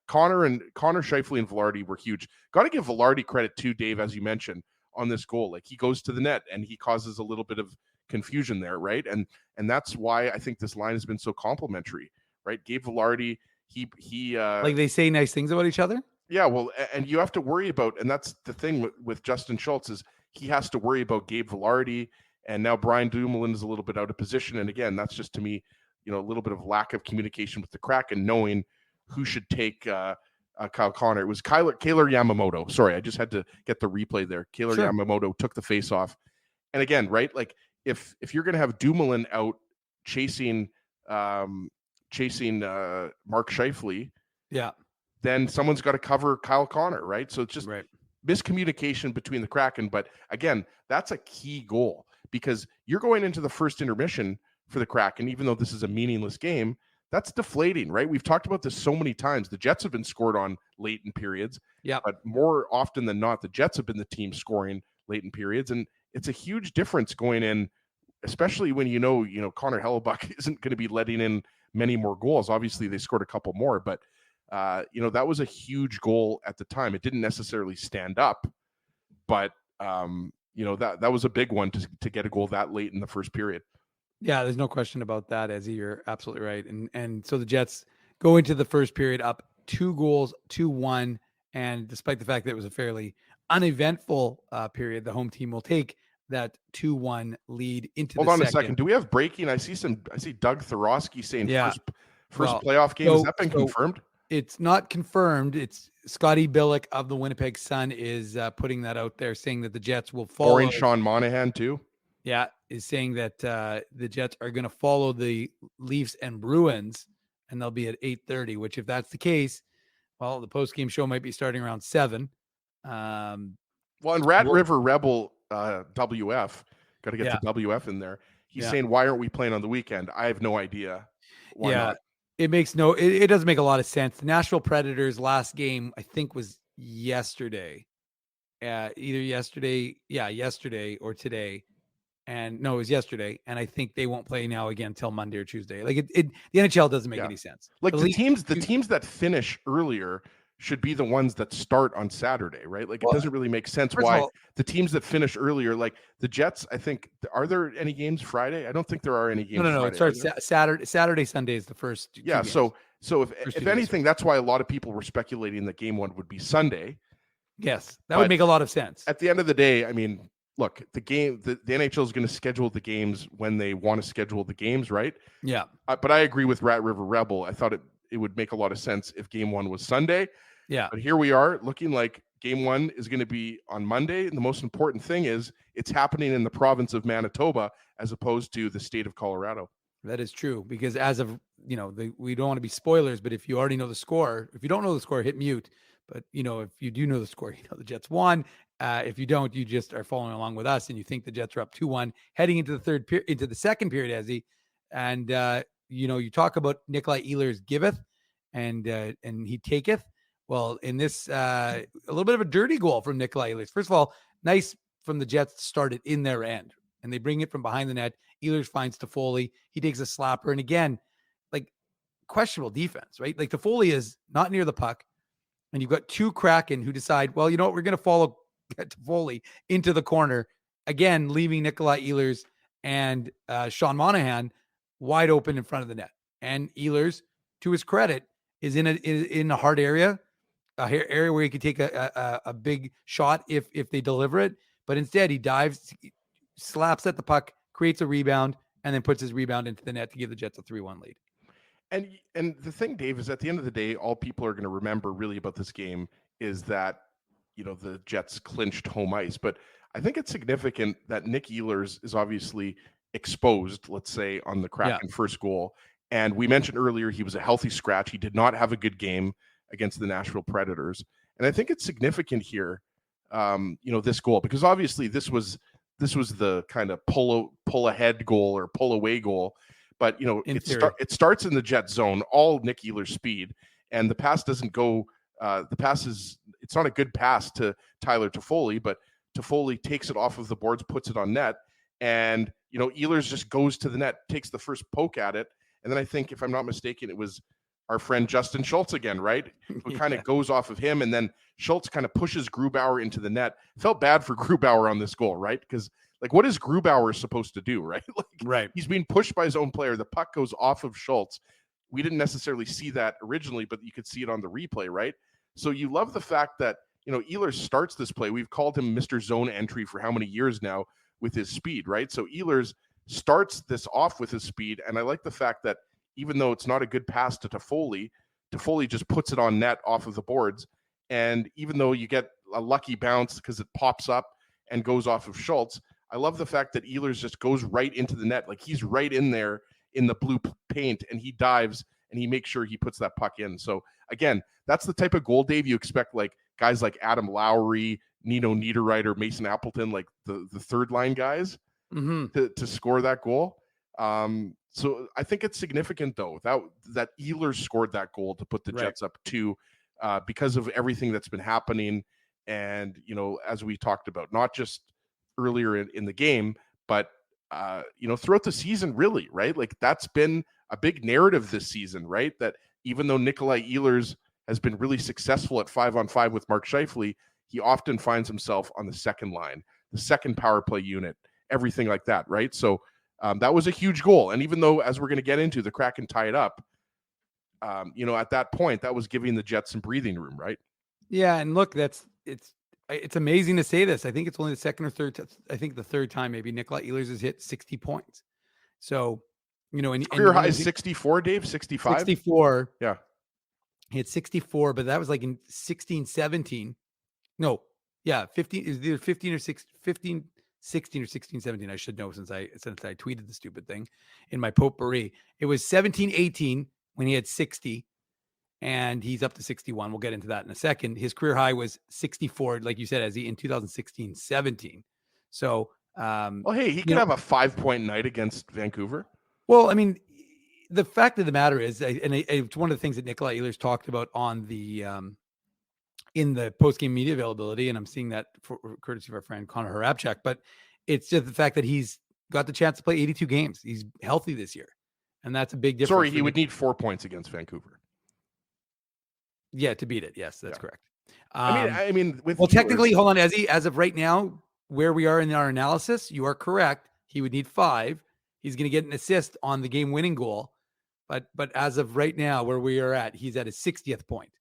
Connor, Scheifele, and Velarde were huge. Got to give Velarde credit too, Dave, as you mentioned, on this goal. Like, he goes to the net and he causes a little bit of confusion there, right? And that's why I think this line has been so complimentary, right? Gabe Velarde, he like, they say nice things about each other. Yeah, well, and you have to worry about, and that's the thing with Justin Schultz, is he has to worry about Gabe Velarde, and now Brian Dumoulin is a little bit out of position. And again, that's just, to me, a little bit of lack of communication with the Kraken, knowing who should take Kyle Connor. It was Kaylor Yamamoto. Sorry, I just had to get the replay there. Kaylor Yamamoto took the face off. And again, right, like, if you're going to have Dumoulin out chasing Mark Scheifele, then someone's got to cover Kyle Connor, right? So it's just miscommunication between the Kraken. But again, that's a key goal, because you're going into the first intermission for the Kraken, even though this is a meaningless game. That's deflating, right? We've talked about this so many times. The Jets have been scored on late in periods, but more often than not, the Jets have been the team scoring late in periods, and it's a huge difference going in, especially when Connor Hellebuck isn't going to be letting in many more goals. Obviously, they scored a couple more, but that was a huge goal at the time. It didn't necessarily stand up, but that was a big one to get a goal that late in the first period. Yeah, there's no question about that, Ezzy. You're absolutely right. And so the Jets go into the first period up 2-1. And despite the fact that it was a fairly uneventful period, the home team will take that 2-1 lead into the second. Hold on a second. Do we have breaking? I see Doug Thorosky saying first playoff game. Has that been confirmed? It's not confirmed. It's Scotty Billick of the Winnipeg Sun is putting that out there, saying that the Jets will follow. Or Sean Monahan too. Yeah, is saying that the Jets are going to follow the Leafs and Bruins, and they'll be at 8:30. Which, if that's the case, well, the post-game show might be starting around 7. And Rat River Rebel WF, got to get the WF in there. He's saying, why aren't we playing on the weekend? I have no idea. Why not? It doesn't make a lot of sense. The Nashville Predators' last game, I think, was yesterday. Either yesterday or today. And no, it was yesterday. And I think they won't play now again till Monday or Tuesday. Like, the NHL doesn't make any sense. Like, the teams that finish earlier should be the ones that start on Saturday, right? Like, it doesn't really make sense why the teams that finish earlier, like the Jets, I think, are there any games Friday? I don't think there are any games. No. Friday, it starts Saturday, Sunday is the first. Yeah. So if anything, that's why a lot of people were speculating that game 1 would be Sunday. Yes, that would make a lot of sense. At the end of the day, I mean, look, the NHL is going to schedule the games when they want to schedule the games, right? Yeah. But I agree with Rat River Rebel. I thought it would make a lot of sense if game one was Sunday. Yeah. But here we are looking like game one is going to be on Monday. And the most important thing is it's happening in the province of Manitoba as opposed to the state of Colorado. That is true, because as of, we don't want to be spoilers, but if you already know the score, if you don't know the score, hit mute. But, if you do know the score, the Jets won. If you don't, you just are following along with us and you think the Jets are up 2-1 heading into the second period, Ezzy. And, you talk about Nikolai Ehlers giveth and he taketh. Well, in this, a little bit of a dirty goal from Nikolai Ehlers. First of all, nice from the Jets to start it in their end. And they bring it from behind the net. Ehlers finds Toffoli. He takes a slapper. And again, like, questionable defense, right? Like, Toffoli is not near the puck. And you've got two Kraken who decide, well, you know what? We're going to follow Toffoli into the corner. Again, leaving Nikolai Ehlers and Sean Monahan wide open in front of the net. And Ehlers, to his credit, is in a hard area, area where he could take a big shot if they deliver it. But instead, he dives, slaps at the puck, creates a rebound, and then puts his rebound into the net to give the Jets a 3-1 lead. And the thing, Dave, is at the end of the day, all people are going to remember really about this game is that, the Jets clinched home ice. But I think it's significant that Nick Ehlers is obviously exposed, let's say, on the Kraken first goal. And we mentioned earlier he was a healthy scratch. He did not have a good game against the Nashville Predators. And I think it's significant here, this goal, because obviously this was the kind of pull ahead goal or pull away goal. But, it starts in the Jet zone, all Nick Ehlers' speed, and the pass doesn't go. It's not a good pass to Tyler Toffoli, but Toffoli takes it off of the boards, puts it on net, and Ehlers just goes to the net, takes the first poke at it, and then I think, if I'm not mistaken, it was our friend Justin Schultz again, right? Who kind of goes off of him, and then Schultz kind of pushes Grubauer into the net. Felt bad for Grubauer on this goal, right? Because what is Grubauer supposed to do, right? Right. He's being pushed by his own player. The puck goes off of Schultz. We didn't necessarily see that originally, but you could see it on the replay, right? So you love the fact that, Ehlers starts this play. We've called him Mr. Zone Entry for how many years now with his speed, right? So Ehlers starts this off with his speed. And I like the fact that even though it's not a good pass to Toffoli just puts it on net off of the boards. And even though you get a lucky bounce because it pops up and goes off of Schultz, I love the fact that Ehlers just goes right into the net. Like, he's right in there in the blue paint, and he dives and he makes sure he puts that puck in. So again, that's the type of goal, Dave, you expect like guys like Adam Lowry, Nino Niederreiter, Mason Appleton, like the third line guys to score that goal. So I think it's significant though that Ehlers scored that goal to put the Jets up 2 because of everything that's been happening. And, as we talked about, not just earlier in the game, but throughout the season, really, right? Like, that's been a big narrative this season, right? That even though Nikolai Ehlers has been really successful at 5-on-5 with Mark Scheifele, he often finds himself on the second line, the second power play unit, everything like that, right? So that was a huge goal. And even though, as we're going to get into, the Kraken tie it up, at that point, that was giving the Jets some breathing room, right? Yeah, and look, it's amazing to say this. I think it's only the second or third. I think the third time maybe Nikolai Ehlers has hit 60 points. So, career high is 64, Dave, 65, 64. Yeah, he had 64, but that was like in 16, 17. No, yeah, 15 is either 15 or 16 or 16, 17. I should know since I tweeted the stupid thing in my potpourri. It was 17, 18 when he had 60. And he's up to 61. We'll get into that in a second. His career high was 64, like you said, in 2016-17. So, hey, he could have a 5-point night against Vancouver. Well, I mean, the fact of the matter is, it's one of the things that Nikolai Ehlers talked about on the in the post-game media availability, and I'm seeing that for courtesy of our friend Connor Harapchak. But it's just the fact that he's got the chance to play 82 games. He's healthy this year, and that's a big difference. Sorry, he would need 4 points against Vancouver. Yeah, to beat it. Yes, that's correct. I mean, technically, hold on, Ezzy. As of right now, where we are in our analysis, you are correct. He would need 5. He's going to get an assist on the game-winning goal, but as of right now, where we are at, he's at his 60th point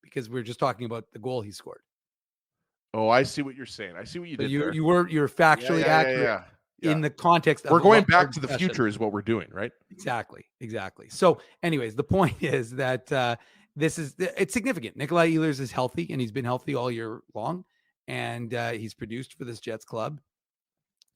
because we're just talking about the goal he scored. Oh, I see what you're saying. I see what you So did there. you're factually accurate Yeah. in the context of We're going what our back to the discussion. future is what we're doing, right? Exactly. So anyways, the point is that it's significant. Nikolai Ehlers is healthy, and he's been healthy all year long, and he's produced for this Jets club.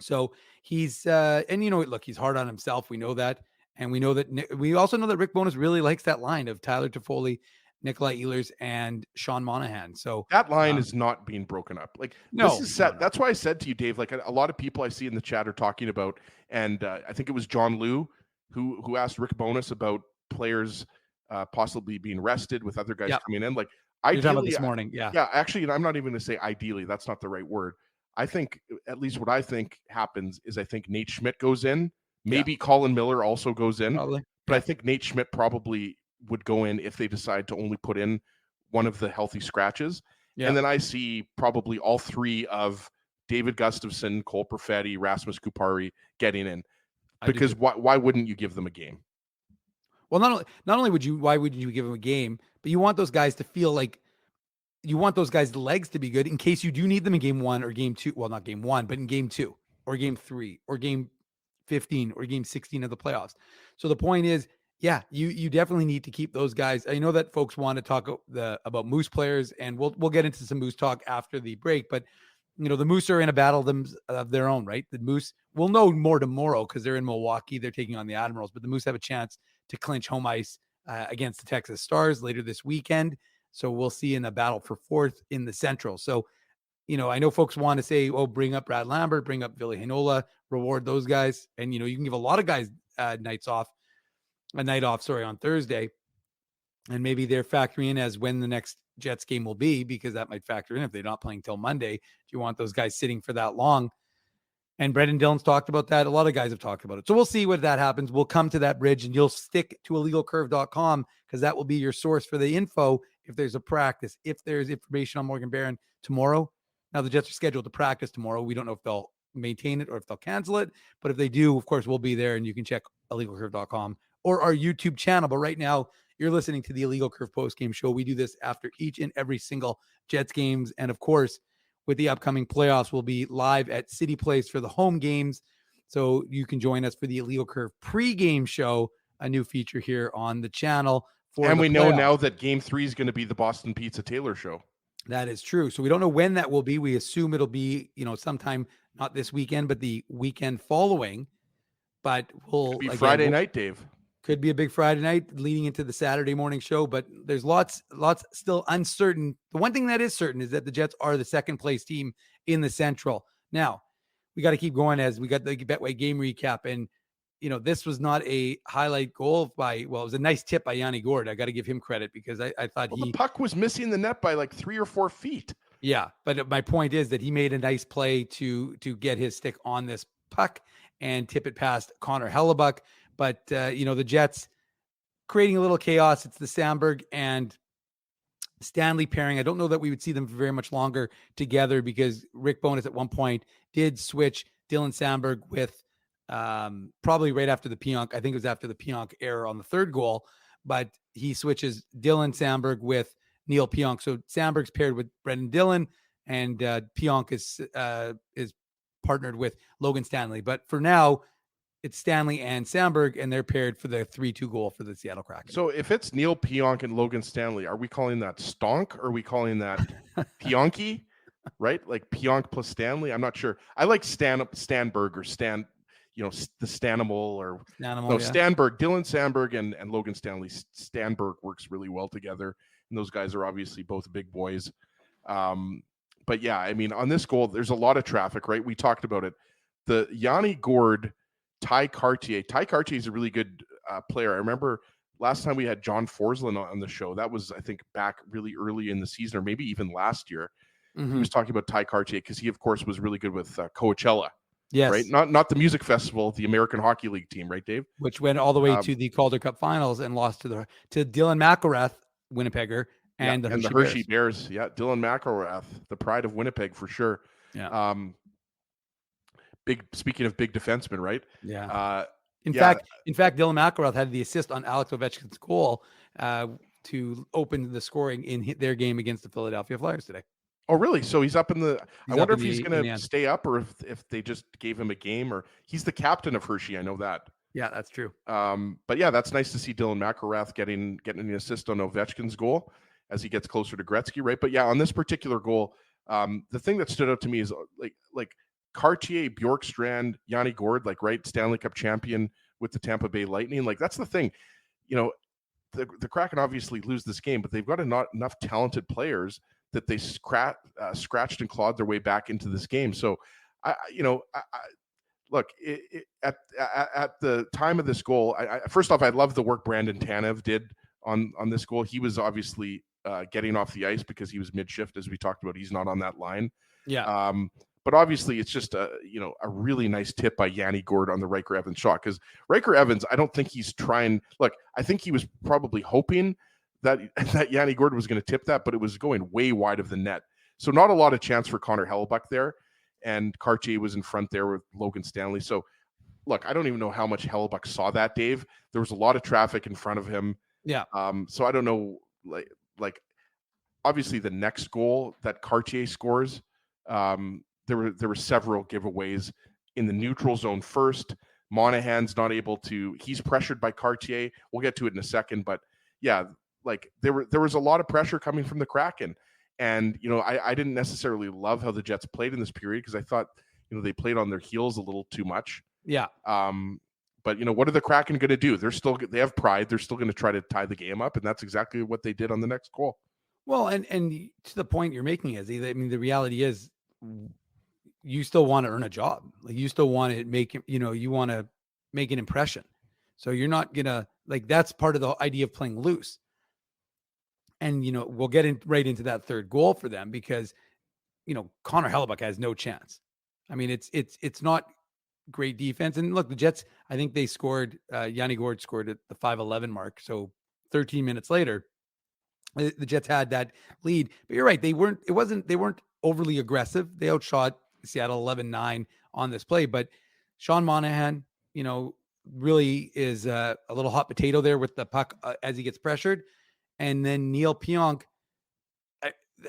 So he's and look, he's hard on himself. We know that, and we also know that Rick Bowness really likes that line of Tyler Toffoli, Nikolai Ehlers, and Sean Monahan. So that line is not being broken up. Like this is set. No. That's why I said to you, Dave. Like a lot of people I see in the chat are talking about, and I think it was John Liu who asked Rick Bowness about players possibly being rested with other guys coming in. Like you're talking about ideally, this morning, yeah. Actually, and I'm not even going to say ideally. That's not the right word. I think at least what I think happens is I think Nate Schmidt goes in. Maybe Colin Miller also goes in. Probably. But I think Nate Schmidt probably would go in if they decide to only put in one of the healthy scratches. Yeah. And then I see probably all three of David Gustafsson, Cole Perfetti, Rasmus Kupari getting in. Because why wouldn't you give them a game? Well, not only why would you give them a game, but you want those guys to feel like you want those guys' legs to be good in case you do need them in game 1 or game 2. Well, not game 1, but in game 2 or game 3 or game 15 or game 16 of the playoffs. So the point is, you definitely need to keep those guys. I know that folks want to talk about Moose players, and we'll get into some Moose talk after the break, but the Moose are in a battle of their own, right? The Moose, we'll know more tomorrow because they're in Milwaukee. They're taking on the Admirals, but the Moose have a chance to clinch home ice against the Texas Stars later this weekend. So we'll see in a battle for 4th in the Central. So, I know folks want to say, bring up Brad Lambert, bring up Ville Heinola, reward those guys. And, you can give a lot of guys a night off on Thursday. And maybe they're factoring in as when the next Jets game will be, because that might factor in if they're not playing till Monday. Do you want those guys sitting for that long? And Brendan Dillon's talked about that. A lot of guys have talked about it. So we'll see what that happens. We'll come to that bridge, and you'll stick to illegalcurve.com because that will be your source for the info. If there's a practice, if there's information on Morgan Barron tomorrow. Now the Jets are scheduled to practice tomorrow. We don't know if they'll maintain it or if they'll cancel it. But if they do, of course, we'll be there, and you can check illegalcurve.com or our YouTube channel. But right now, you're listening to the Illegal Curve postgame show. We do this after each and every single Jets games. And of course, with the upcoming playoffs, we'll be live at City Place for the home games. So you can join us for the Illegal Curve pregame show, a new feature here on the channel. And we know now that game 3 is going to be the Boston Pizza Taylor show. That is true. So we don't know when that will be. We assume it'll be, sometime not this weekend, but the weekend following. But we'll be Friday night, Dave. Could be a big Friday night leading into the Saturday morning show, but there's lots still uncertain. The one thing that is certain is that the Jets are the second place team in the Central. Now, we got to keep going as we got the Betway game recap. And, this was not a highlight goal it was a nice tip by Yanni Gourde. I got to give him credit because I thought the puck was missing the net by like 3 or 4 feet. Yeah, but my point is that he made a nice play to get his stick on this puck and tip it past Connor Hellebuck. But, the Jets creating a little chaos. It's the Sandberg and Stanley pairing. I don't know that we would see them for very much longer together because Rick Bowness at one point did switch Dylan Sandberg with probably right after the Pionk. I think it was after the Pionk error on the 3rd goal. But he switches Dylan Sandberg with Neil Pionk. So Sandberg's paired with Brendan Dillon, and Pionk is partnered with Logan Stanley. But for now, it's Stanley and Sandberg, and they're paired for the 3-2 goal for the Seattle Kraken. So if it's Neil Pionk and Logan Stanley, are we calling that stonk? Or are we calling that Pionky? Right? Like Pionk plus Stanley? I'm not sure. I like Stanberg or Stan, the Stanimal or Stanberg, Dylan Sandberg and Logan Stanley. Stanberg works really well together. And those guys are obviously both big boys. But yeah, I mean, on this goal, there's a lot of traffic, right? We talked about it. The Yanni Gourde, Ty Cartier is a really good player. I remember last time we had John Forsland on the show. That was, I think, back really early in the season, or maybe even last year. Mm-hmm. He was talking about Ty Cartier because he, of course, was really good with Coachella. Yes, right. Not the music festival, the American Hockey League team, right, Dave? Which went all the way to the Calder Cup Finals and lost to Dylan McElrath, Winnipegger, and the Hershey Bears. Yeah, Dylan McElrath, the pride of Winnipeg for sure. Yeah. Speaking of big defensemen, right? Yeah. In fact, Dylan McElrath had the assist on Alex Ovechkin's goal to open the scoring in their game against the Philadelphia Flyers today. Oh, really? So he's up in the. He's I wonder up if in he's the- in going the to end. stay up or if they just gave him a game. Or he's the captain of Hershey. I know that. Yeah, that's true. But yeah, that's nice to see Dylan McElrath getting an assist on Ovechkin's goal as he gets closer to Gretzky, right? But yeah, on this particular goal, the thing that stood out to me is like Cartier, Bjorkstrand, Yanni Gord, like right Stanley Cup champion with the Tampa Bay Lightning. Like that's the thing, you know, the Kraken obviously lose this game, but they've got enough talented players that they scratched and clawed their way back into this game. So I look, at the time of this goal, first off, I love the work Brandon Tanev did on this goal. He was obviously getting off the ice because he was mid-shift, as we talked about. He's not on that line. Yeah. But obviously, it's just a really nice tip by Yanni Gord on the Riker Evans shot, because Riker Evans, I don't think he's trying. Look, I think he was probably hoping that Yanni Gord was going to tip that, but it was going way wide of the net. So not a lot of chance for Connor Hellebuck there. And Cartier was in front there with Logan Stanley. So, look, I don't even know how much Hellebuck saw that, Dave. There was a lot of traffic in front of him. Yeah. So I don't know, like obviously the next goal that Cartier scores, there were several giveaways in the neutral zone first. Monahan's not able to. He's pressured by Cartier. We'll get to it in a second, but yeah, like there was a lot of pressure coming from the Kraken. And, I didn't necessarily love how the Jets played in this period because I thought, they played on their heels a little too much. Yeah. But, what are the Kraken going to do? They have pride. They're still going to try to tie the game up. And that's exactly what they did on the next goal. Well, and to the point you're making is, I mean, the reality is you still want to earn a job. Like you still want to make, you want to make an impression. So you're not going to that's part of the idea of playing loose. And, we'll get right into that third goal for them because, Connor Hellebuck has no chance. I mean, it's not great defense. And look, the Jets, I think they scored, Yanni Gord scored at the 5:11 mark. So 13 minutes later, the Jets had that lead. But you're right. They weren't overly aggressive. They outshot Seattle 11-9 on this play. But Sean Monahan, really is a little hot potato there with the puck as he gets pressured. And then Neil Pionk,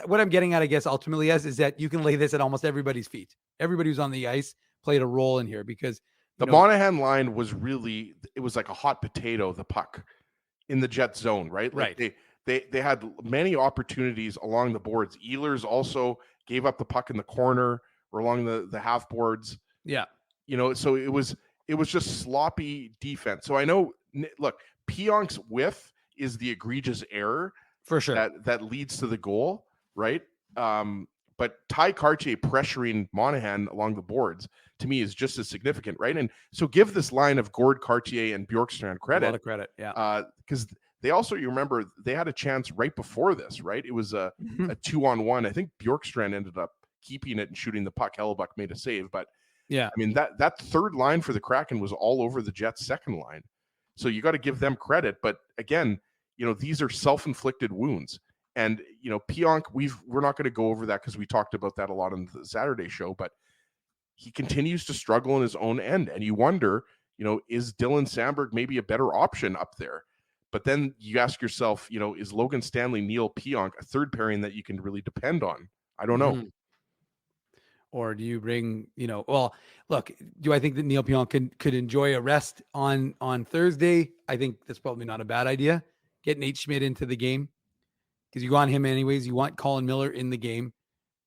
what I'm getting at, I guess, ultimately is that you can lay this at almost everybody's feet. Everybody who's on the ice played a role in here because the Monahan line was it was like a hot potato, the puck in the Jet zone, right? Like right. They had many opportunities along the boards. Ehlers also gave up the puck in the corner or along the half boards. Yeah. So it was just sloppy defense. So I know, look, Pionk's whiff is the egregious error for sure that leads to the goal, right? But Ty Cartier pressuring Monahan along the boards to me is just as significant, right? And so give this line of Gord, Cartier, and Bjorkstrand credit. A lot of credit, yeah. Because they also, you remember, they had a chance right before this, right? It was a 2-on-1. I think Bjorkstrand ended up keeping it and shooting the puck. Hellebuck made a save, but yeah, I mean that third line for the Kraken was all over the Jets' second line. So you got to give them credit. But again, these are self-inflicted wounds. And, Pionk, we're not going to go over that because we talked about that a lot on the Saturday show, but he continues to struggle in his own end. And you wonder, is Dylan Samberg maybe a better option up there? But then you ask yourself, is Logan Stanley, Neil Pionk a third pairing that you can really depend on? I don't know. Or do you bring, well, look, do I think that Neil Pionk could enjoy a rest on Thursday? I think that's probably not a bad idea. Get Nate Schmidt into the game because you want him anyways. You want Colin Miller in the game,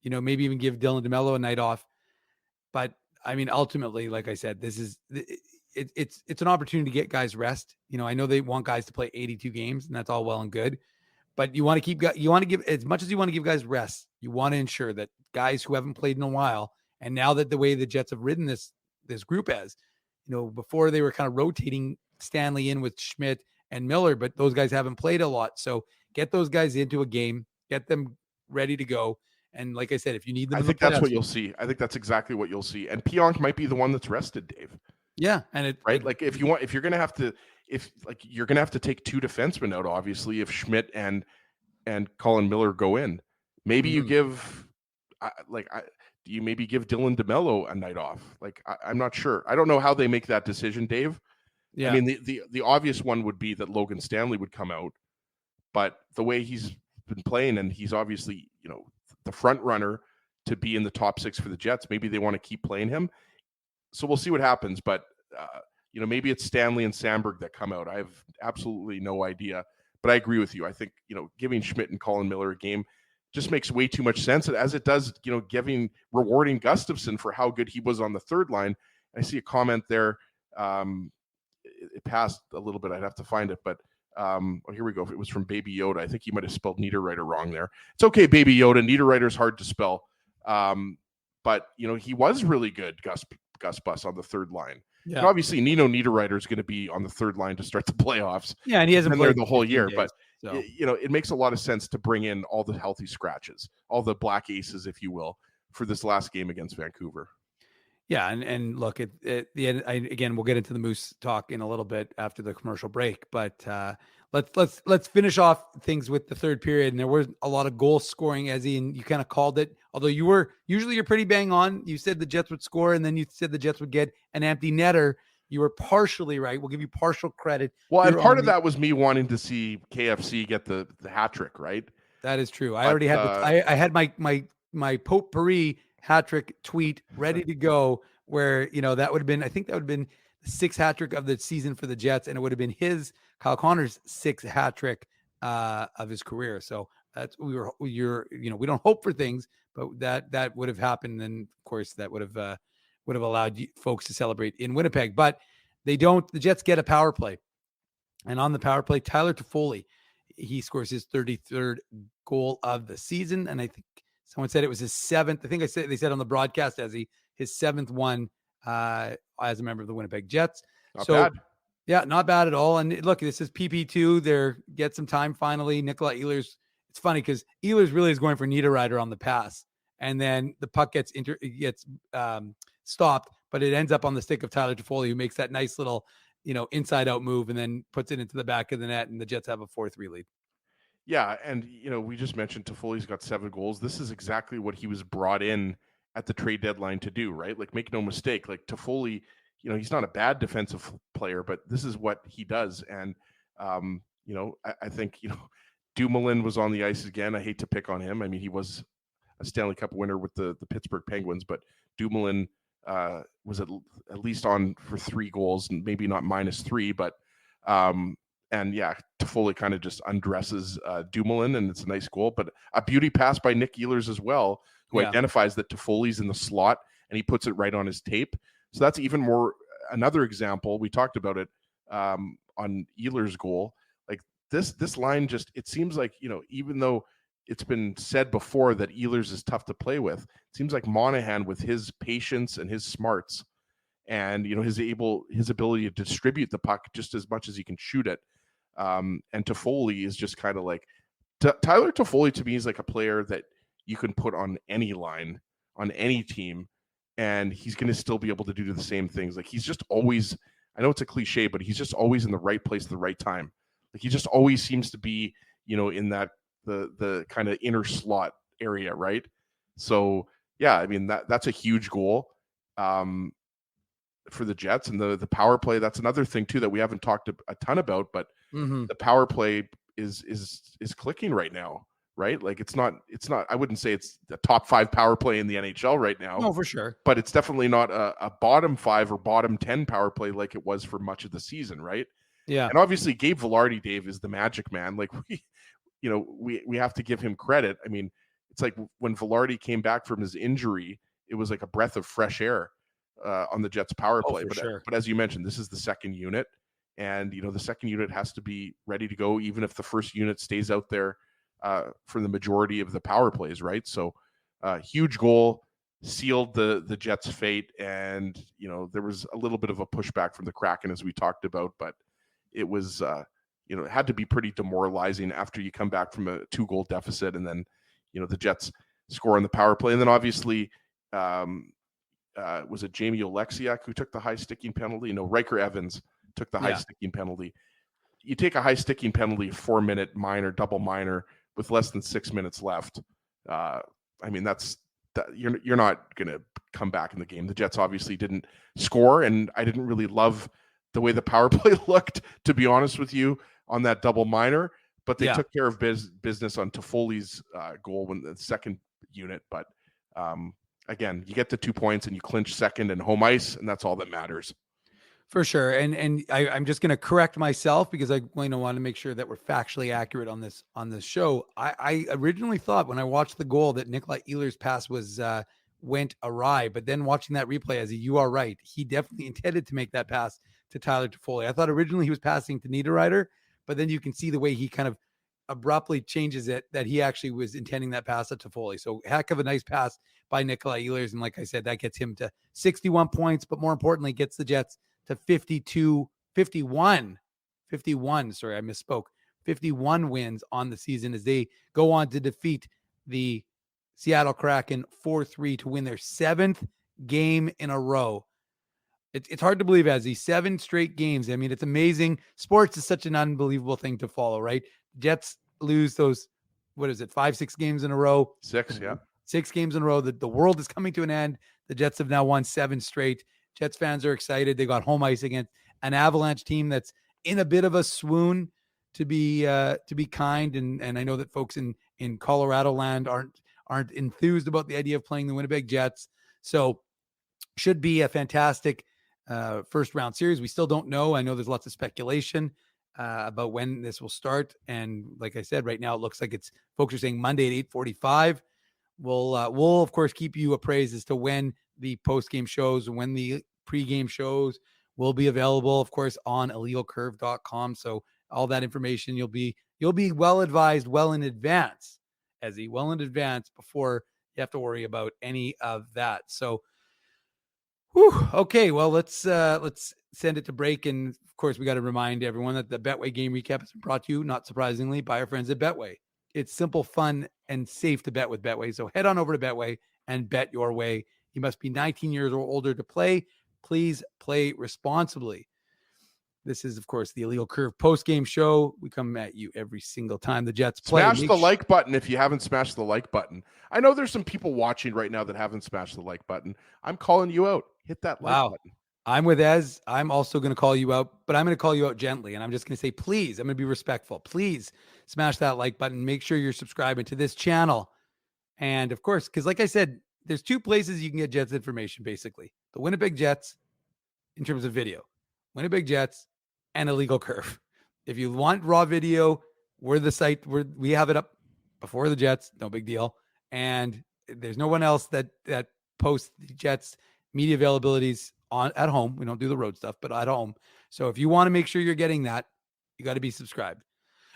maybe even give Dylan DeMello a night off. But I mean, ultimately, like I said, this is it's an opportunity to get guys rest. I know they want guys to play 82 games and that's all well and good, but you want to give as much as you want to give guys rest. You want to ensure that guys who haven't played in a while, and now that the way the Jets have ridden this group as, before they were kind of rotating Stanley in with Schmidt and Miller, but those guys haven't played a lot. So get those guys into a game, get them ready to go. And like I said, if you need them, I think that's what you'll see. I think that's exactly what you'll see. And Pionk might be the one that's rested, Dave. Yeah. And you're going to have to take two defensemen out, obviously, if Schmidt and Colin Miller go in, maybe you give, do you maybe give Dylan DeMello a night off? I'm not sure. I don't know how they make that decision, Dave. Yeah. I mean, the obvious one would be that Logan Stanley would come out, but the way he's been playing, and he's obviously, the front runner to be in the top 6 for the Jets. Maybe they want to keep playing him. So we'll see what happens. But, maybe it's Stanley and Sandberg that come out. I have absolutely no idea. But I agree with you. I think, giving Schmidt and Colin Miller a game just makes way too much sense, as it does, rewarding Gustafsson for how good he was on the third line. I see a comment there. It passed a little bit. I'd have to find it, but here we go. If it was from Baby Yoda, I think he might have spelled Niederreiter wrong there. It's okay, Baby Yoda. Niederreiter's hard to spell, but he was really good. Gus Bus on the third line. Yeah. And obviously, Nino Niederreiter is going to be on the third line to start the playoffs. Yeah, and he hasn't played there the whole year, days, but so. It makes a lot of sense to bring in all the healthy scratches, all the black aces, if you will, for this last game against Vancouver. Yeah, and look, at the end, again, we'll get into the Moose talk in a little bit after the commercial break, but let's finish off things with the third period. And there was a lot of goal scoring, as you kind of called it. Although you're pretty bang on. You said the Jets would score, and then you said the Jets would get an empty netter. You were partially right. We'll give you partial credit. Well, and part of that was me wanting to see KFC get the hat trick, right? That is true. I already had I had my potpourri hat trick tweet ready to go, where that would have been, I think that would have been the 6th hat trick of the season for the Jets, and it would have been Kyle Connor's 6th hat trick of his career. So we don't hope for things, but that would have happened, and of course that would have allowed folks to celebrate in Winnipeg. But they don't. The Jets get a power play, and on the power play, Tyler Toffoli, he scores his 33rd goal of the season, and I think someone said it was his 7th. I think they said on the broadcast his 7th one as a member of the Winnipeg Jets. Not bad. Yeah, not bad at all. And look, this is PP2. They're get some time finally. Nikolai Ehlers. It's funny because Ehlers really is going for Niederreiter on the pass, and then the puck gets stopped, but it ends up on the stick of Tyler Toffoli, who makes that nice little inside out move and then puts it into the back of the net, and the Jets have a 4-3 lead. Yeah, and we just mentioned Toffoli's got 7 goals. This is exactly what he was brought in at the trade deadline to do, right? Like, make no mistake, like Toffoli, he's not a bad defensive player, but this is what he does. And I think Dumoulin was on the ice again. I hate to pick on him. I mean, he was a Stanley Cup winner with the Pittsburgh Penguins, but Dumoulin was at least on for 3 goals, and maybe not -3, but and yeah, Toffoli kind of just undresses Dumoulin, and it's a nice goal. But a beauty pass by Nick Ehlers as well, who identifies that Toffoli's in the slot, and he puts it right on his tape. So that's even more another example. We talked about it on Ehlers' goal. Like this line just, it seems like, even though it's been said before that Ehlers is tough to play with, it seems like Monahan, with his patience and his smarts and his ability to distribute the puck just as much as he can shoot it. And Toffoli is just kind of like Tyler Toffoli to me is like a player that you can put on any line, on any team, and he's going to still be able to do the same things. Like, he's just always, I know it's a cliche, but he's just always in the right place at the right time. Like, he just always seems to be, in that the kind of inner slot area, right? So yeah, I mean that's a huge goal for the Jets. And the power play, that's another thing too that we haven't talked a ton about, but the power play is clicking right now, right? Like, it's not, I wouldn't say it's the top 5 power play in the NHL right now. No, for sure. But it's definitely not a bottom 5 or bottom 10 power play like it was for much of the season, right? Yeah. And obviously Gabe Vilardi, Dave, is the magic man. Like, we have to give him credit. I mean, it's like when Vilardi came back from his injury, it was like a breath of fresh air on the Jets power play. But as you mentioned, this is the second unit, and the second unit has to be ready to go, even if the first unit stays out there for the majority of the power plays, right? So huge goal, sealed the Jets' fate, and there was a little bit of a pushback from the Kraken, as we talked about, but it was it had to be pretty demoralizing after you come back from a 2-goal deficit, and then the Jets score on the power play, and then obviously was it Jamie Oleksiak who took the high sticking penalty? No, Riker Evans took the high sticking penalty. You take a high sticking penalty, 4-minute minor, double minor, with less than 6 minutes left. I mean, you're not going to come back in the game. The Jets obviously didn't score, and I didn't really love the way the power play looked, to be honest with you, on that double minor. But they took care of business on Toffoli's goal, when the second unit. But again, you get the 2 points and you clinch second and home ice, and that's all that matters. For sure. And I'm just going to correct myself because I want to make sure that we're factually accurate on this show. I originally thought when I watched the goal that Nikolai Ehlers' pass went awry, but then watching that replay, you are right. He definitely intended to make that pass to Tyler Toffoli. I thought originally he was passing to Niederreiter, but then you can see the way he kind of abruptly changes it, that he actually was intending that pass to Toffoli. So heck of a nice pass by Nikolai Ehlers. And like I said, that gets him to 61 points, but more importantly, gets the Jets to 51. Sorry, I misspoke. 51 wins on the season as they go on to defeat the Seattle Kraken 4-3 to win their 7th game in a row. It's hard to believe, as 7 straight games. I mean, it's amazing. Sports is such an unbelievable thing to follow, right? Jets lose those, 5-6 games in a row? 6, yeah. 6 games in a row. The world is coming to an end. The Jets have now won 7 straight. Jets fans are excited. They got home ice against an Avalanche team that's in a bit of a swoon, to be kind. And I know that folks in Colorado land aren't enthused about the idea of playing the Winnipeg Jets. So should be a fantastic first round series. We still don't know. I know there's lots of speculation about when this will start. And like I said, right now it looks like folks are saying Monday at 8:45. We'll of course keep you appraised as to when the post-game shows and when the pre-game shows will be available, of course, on illegalcurve.com. So all that information you'll be well advised, well in advance before you have to worry about any of that. So, okay, well, let's send it to break. And of course, we got to remind everyone that the Betway game recap is brought to you, not surprisingly, by our friends at Betway. It's simple, fun, and safe to bet with Betway. So head on over to Betway and bet your way. You must be 19 years or older to play. Please play responsibly. This is, of course, the Illegal Curve post-game show. We come at you every single time the Jets play. Smash the like button if you haven't smashed the like button. I know there's some people watching right now that haven't smashed the like button. I'm calling you out. Hit that like button. I'm with Ez. I'm also going to call you out, but I'm going to call you out gently. And I'm just going to say, please, I'm going to be respectful. Please smash that like button. Make sure you're subscribing to this channel. And of course, because like I said, there's 2 places you can get Jets information, basically. The Winnipeg Jets, in terms of video. Winnipeg Jets and Illegal Curve. If you want raw video, we're the site where we have it up before the Jets. No big deal. And there's no one else that posts the Jets media availabilities at home. We don't do the road stuff, but at home. So if you want to make sure you're getting that, you got to be subscribed.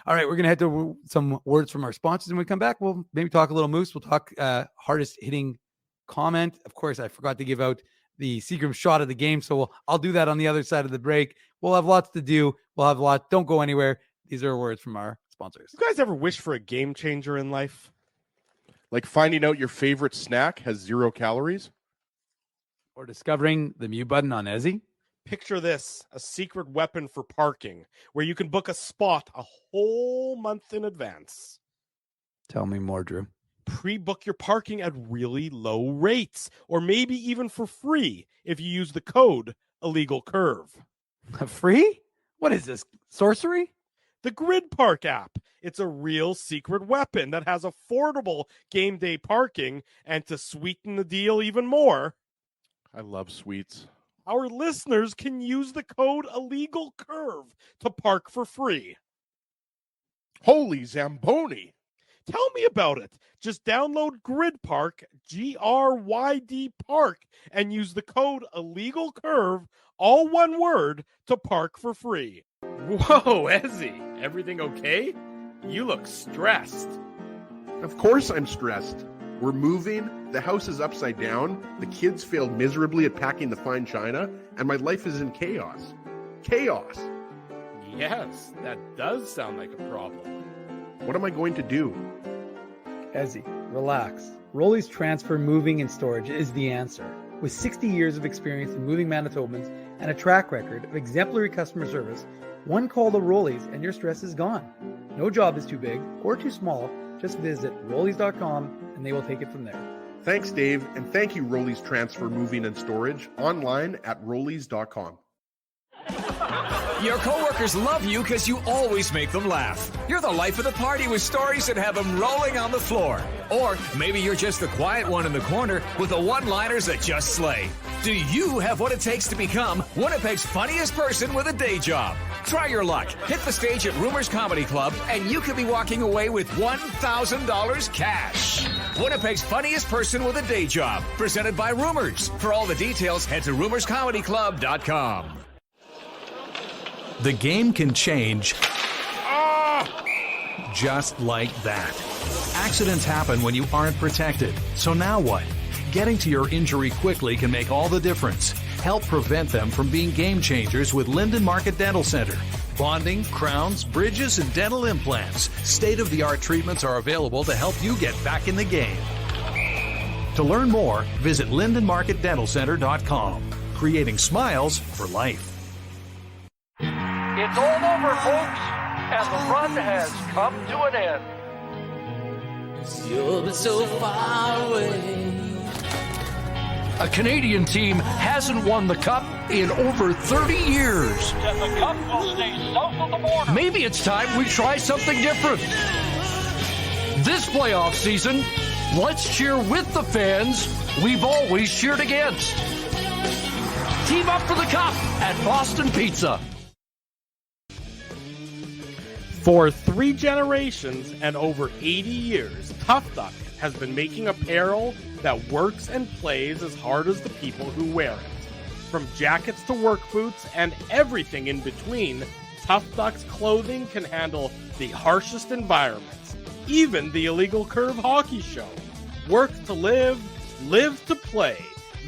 All right, we're going to head to some words from our sponsors. And when we come back, we'll maybe talk a little Moose. We'll talk hardest hitting comment. Of course, I forgot to give out the Seagram shot of the game, so I'll do that on the other side of the break. We'll have lots to do. Don't go anywhere. These are words from our sponsors. You guys ever wish for a game changer in life? Like finding out your favorite snack has 0 calories? Or discovering the mute button on Ezzy? Picture this, a secret weapon for parking, where you can book a spot a whole month in advance. Tell me more, Drew. Pre-book your parking at really low rates, or maybe even for free if you use the code IllegalCurve. Free? What is this, sorcery? The Grid Park app. It's a real secret weapon that has affordable game day parking, and to sweeten the deal even more, I love sweets. Our listeners can use the code IllegalCurve to park for free. Holy Zamboni. Tell me about it. Just download Grid Park, GRYD Park, and use the code IllegalCurve, all one word, to park for free. Whoa, Ezzy, everything okay? You look stressed. Of course I'm stressed. We're moving, the house is upside down, the kids failed miserably at packing the fine china, and my life is in chaos. Chaos! Yes, that does sound like a problem. What am I going to do? Ezzy, relax. Rolly's Transfer Moving and Storage is the answer. With 60 years of experience in moving Manitobans and a track record of exemplary customer service, one call to Rolly's and your stress is gone. No job is too big or too small. Just visit Rollies.com and they will take it from there. Thanks, Dave, and thank you, Rollies Transfer Moving and Storage, online at Rollies.com. Your coworkers love you because you always make them laugh. You're the life of the party with stories that have them rolling on the floor. Or maybe you're just the quiet one in the corner with the one-liners that just slay. Do you have what it takes to become Winnipeg's funniest person with a day job? Try your luck. Hit the stage at Rumors Comedy Club, and you could be walking away with $1,000 cash. Winnipeg's funniest person with a day job. Presented by Rumors. For all the details, head to rumorscomedyclub.com. The game can change just like that. Accidents happen when you aren't protected. So now what? Getting to your injury quickly can make all the difference. Help prevent them from being game changers with Linden Market Dental Center. Bonding, crowns, bridges, and dental implants. State-of-the-art treatments are available to help you get back in the game. To learn more, visit lindenmarketdentalcenter.com. Creating smiles for life. It's all over, folks, and the run has come to an end. You're so far away. A Canadian team hasn't won the Cup in over 30 years. And the Cup will stay south of the border. Maybe it's time we try something different. This playoff season, let's cheer with the fans we've always cheered against. Team up for the Cup at Boston Pizza. For 3 generations and over 80 years, Tough Duck has been making apparel that works and plays as hard as the people who wear it. From jackets to work boots and everything in between, Tough Duck's clothing can handle the harshest environments, even the illegal curve hockey show. Work to live, live to play.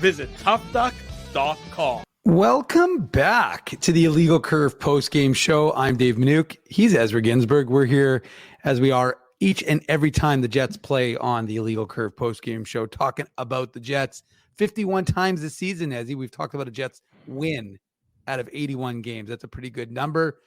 Visit toughduck.com. Welcome back to the Illegal Curve post-game show. I'm Dave Minuk. He's Ezra Ginsburg. We're here as we are each and every time the Jets play on the Illegal Curve post-game show, talking about the Jets 51 times this season, Ezzy. We've talked about a Jets win out of 81 games. That's a pretty good number.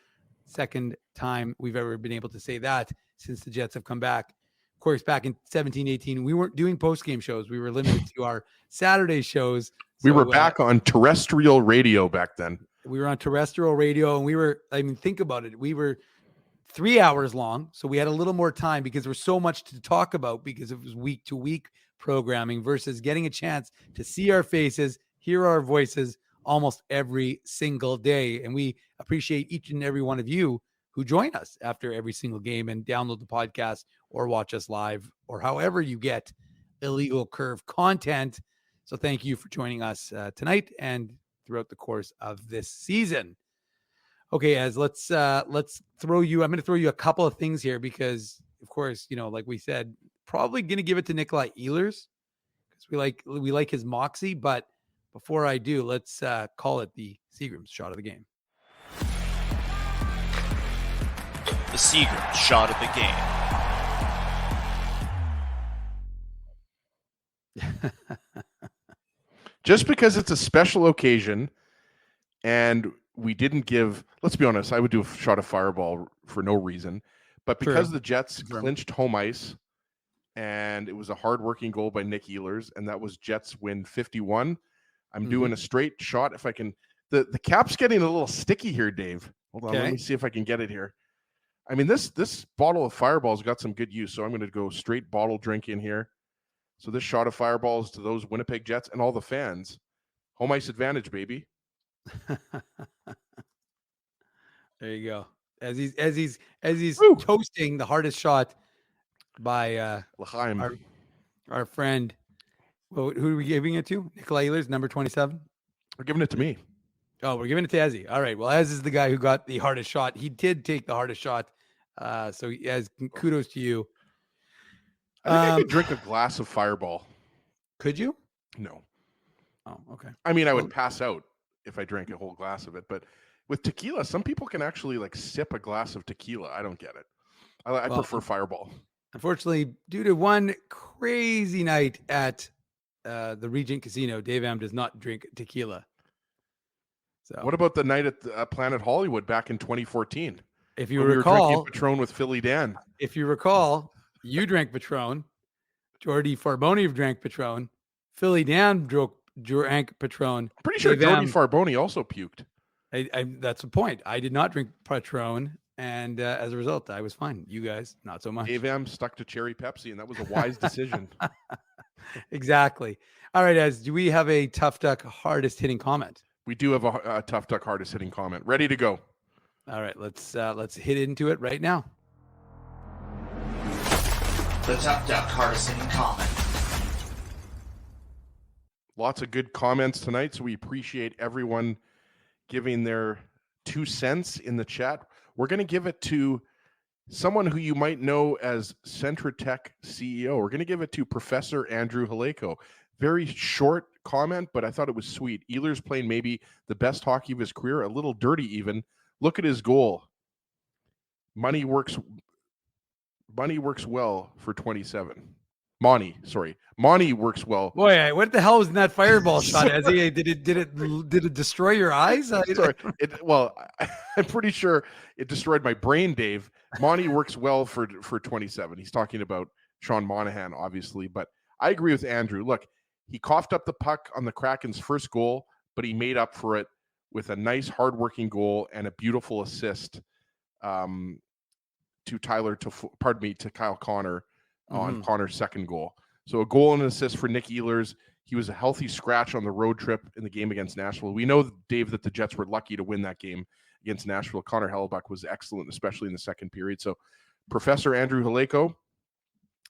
Second time we've ever been able to say that since the Jets have come back. Of course, back in 17-18, we weren't doing post-game shows. We were limited to our Saturday shows. We were back on terrestrial radio back then. We were on terrestrial radio, and think about it. We were 3 hours long, so we had a little more time because there was so much to talk about because it was week-to-week programming versus getting a chance to see our faces, hear our voices almost every single day. And we appreciate each and every one of you who join us after every single game and download the podcast or watch us live or however you get Illegal Curve content. So thank you for joining us tonight and throughout the course of this season. Okay, Az, let's throw you. I'm going to throw you a couple of things here because, of course, like we said, probably going to give it to Nikolai Ehlers because we like his moxie. But before I do, let's call it the Seagram's shot of the game. The Seagram's shot of the game. Just because it's a special occasion and we didn't give, let's be honest, I would do a shot of Fireball for no reason. But because the Jets clinched home ice and it was a hard-working goal by Nick Ehlers, and that was Jets win 51, I'm doing a straight shot. If I can, the cap's getting a little sticky here, Dave. Hold on, let me see if I can get it here. I mean, this bottle of Fireball's got some good use, so I'm going to go straight bottle drink in here. So this shot of Fireball is to those Winnipeg Jets and all the fans. Home ice advantage, baby. There you go. As he's toasting the hardest shot by our friend. Well, who are we giving it to? Nikolai Ehlers, number 27. We're giving it to me. Oh, we're giving it to Ezzy. All right. Well, Ez is the guy who got the hardest shot. He did take the hardest shot. So Ez, kudos to you. I think I could drink a glass of Fireball. Could you? No. Oh, okay. I mean, I would pass out if I drank a whole glass of it. But with tequila, some people can actually sip a glass of tequila. I don't get it. I prefer Fireball. Unfortunately, due to one crazy night at the Regent Casino, Dave M does not drink tequila. So, what about the night at Planet Hollywood back in 2014? If you recall, we were drinking Patron with Philly Dan. If you recall, you drank Patron. Jordy Farboni drank Patron. Philly Dan drank Patron. I'm pretty sure Jordy Farboni also puked. That's the point. I did not drink Patron, and as a result, I was fine. You guys, not so much. Dave M stuck to cherry Pepsi, and that was a wise decision. Exactly. All right, Ez, do we have a Tough Duck hardest hitting comment? We do have a Tough Duck hardest hitting comment. Ready to go. All right, let's hit into it right now. The Tough Duck hardest hitting comment. Lots of good comments tonight, so we appreciate everyone giving their 2 cents in the chat. We're going to give it to someone who you might know as Centratech CEO. We're going to give it to Professor Andrew Haleko. Very short comment, but I thought it was sweet. Ehlers playing maybe the best hockey of his career, a little dirty even. Look at his goal. Money works well for 27. Monty works well. Boy, what the hell was in that fireball shot, Ezzy? Did it destroy your eyes? Sorry. I'm pretty sure it destroyed my brain, Dave. Monty works well for 27. He's talking about Sean Monahan, obviously, but I agree with Andrew. Look, he coughed up the puck on the Kraken's first goal, but he made up for it with a nice, hardworking goal and a beautiful assist to Kyle Connor on Connor's second goal. So a goal and an assist for Nick Ehlers. He was a healthy scratch on the road trip in the game against Nashville. We know, Dave, that the Jets were lucky to win that game against Nashville. Connor Hellebuck was excellent, especially in the second period. So Professor Andrew Haleko,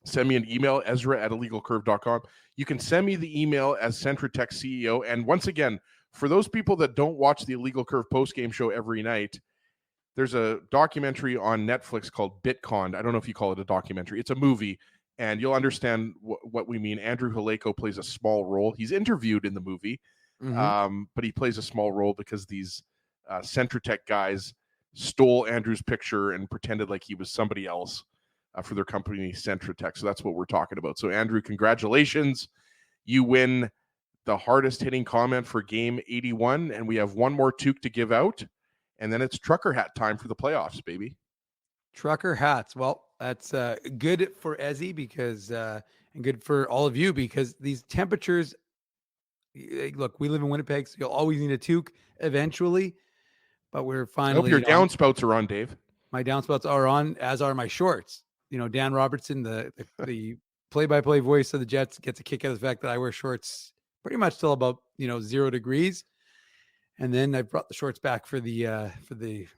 send me an email, ezra@illegalcurve.com. You can send me the email as Centratech CEO. And once again, for those people that don't watch the Illegal Curve postgame show every night, there's a documentary on Netflix called Bitcon. I don't know if you call it a documentary. It's a movie, and you'll understand what we mean. Andrew Haleko plays a small role. He's interviewed in the movie, but he plays a small role because these Centratech guys stole Andrew's picture and pretended like he was somebody else for their company, Centratech. So that's what we're talking about. So, Andrew, congratulations. You win the hardest hitting comment for game 81, and we have one more toque to give out. And then it's trucker hat time for the playoffs, baby. Trucker hats. Well, that's good for Ezzy because and good for all of you because these temperatures. Look, we live in Winnipeg, so you'll always need a toque eventually. But we're finally. I hope your downspouts are on, Dave. My downspouts are on, as are my shorts. You know, Dan Robertson, the play-by-play voice of the Jets, gets a kick out of the fact that I wear shorts pretty much till about 0 degrees. And then I brought the shorts back for this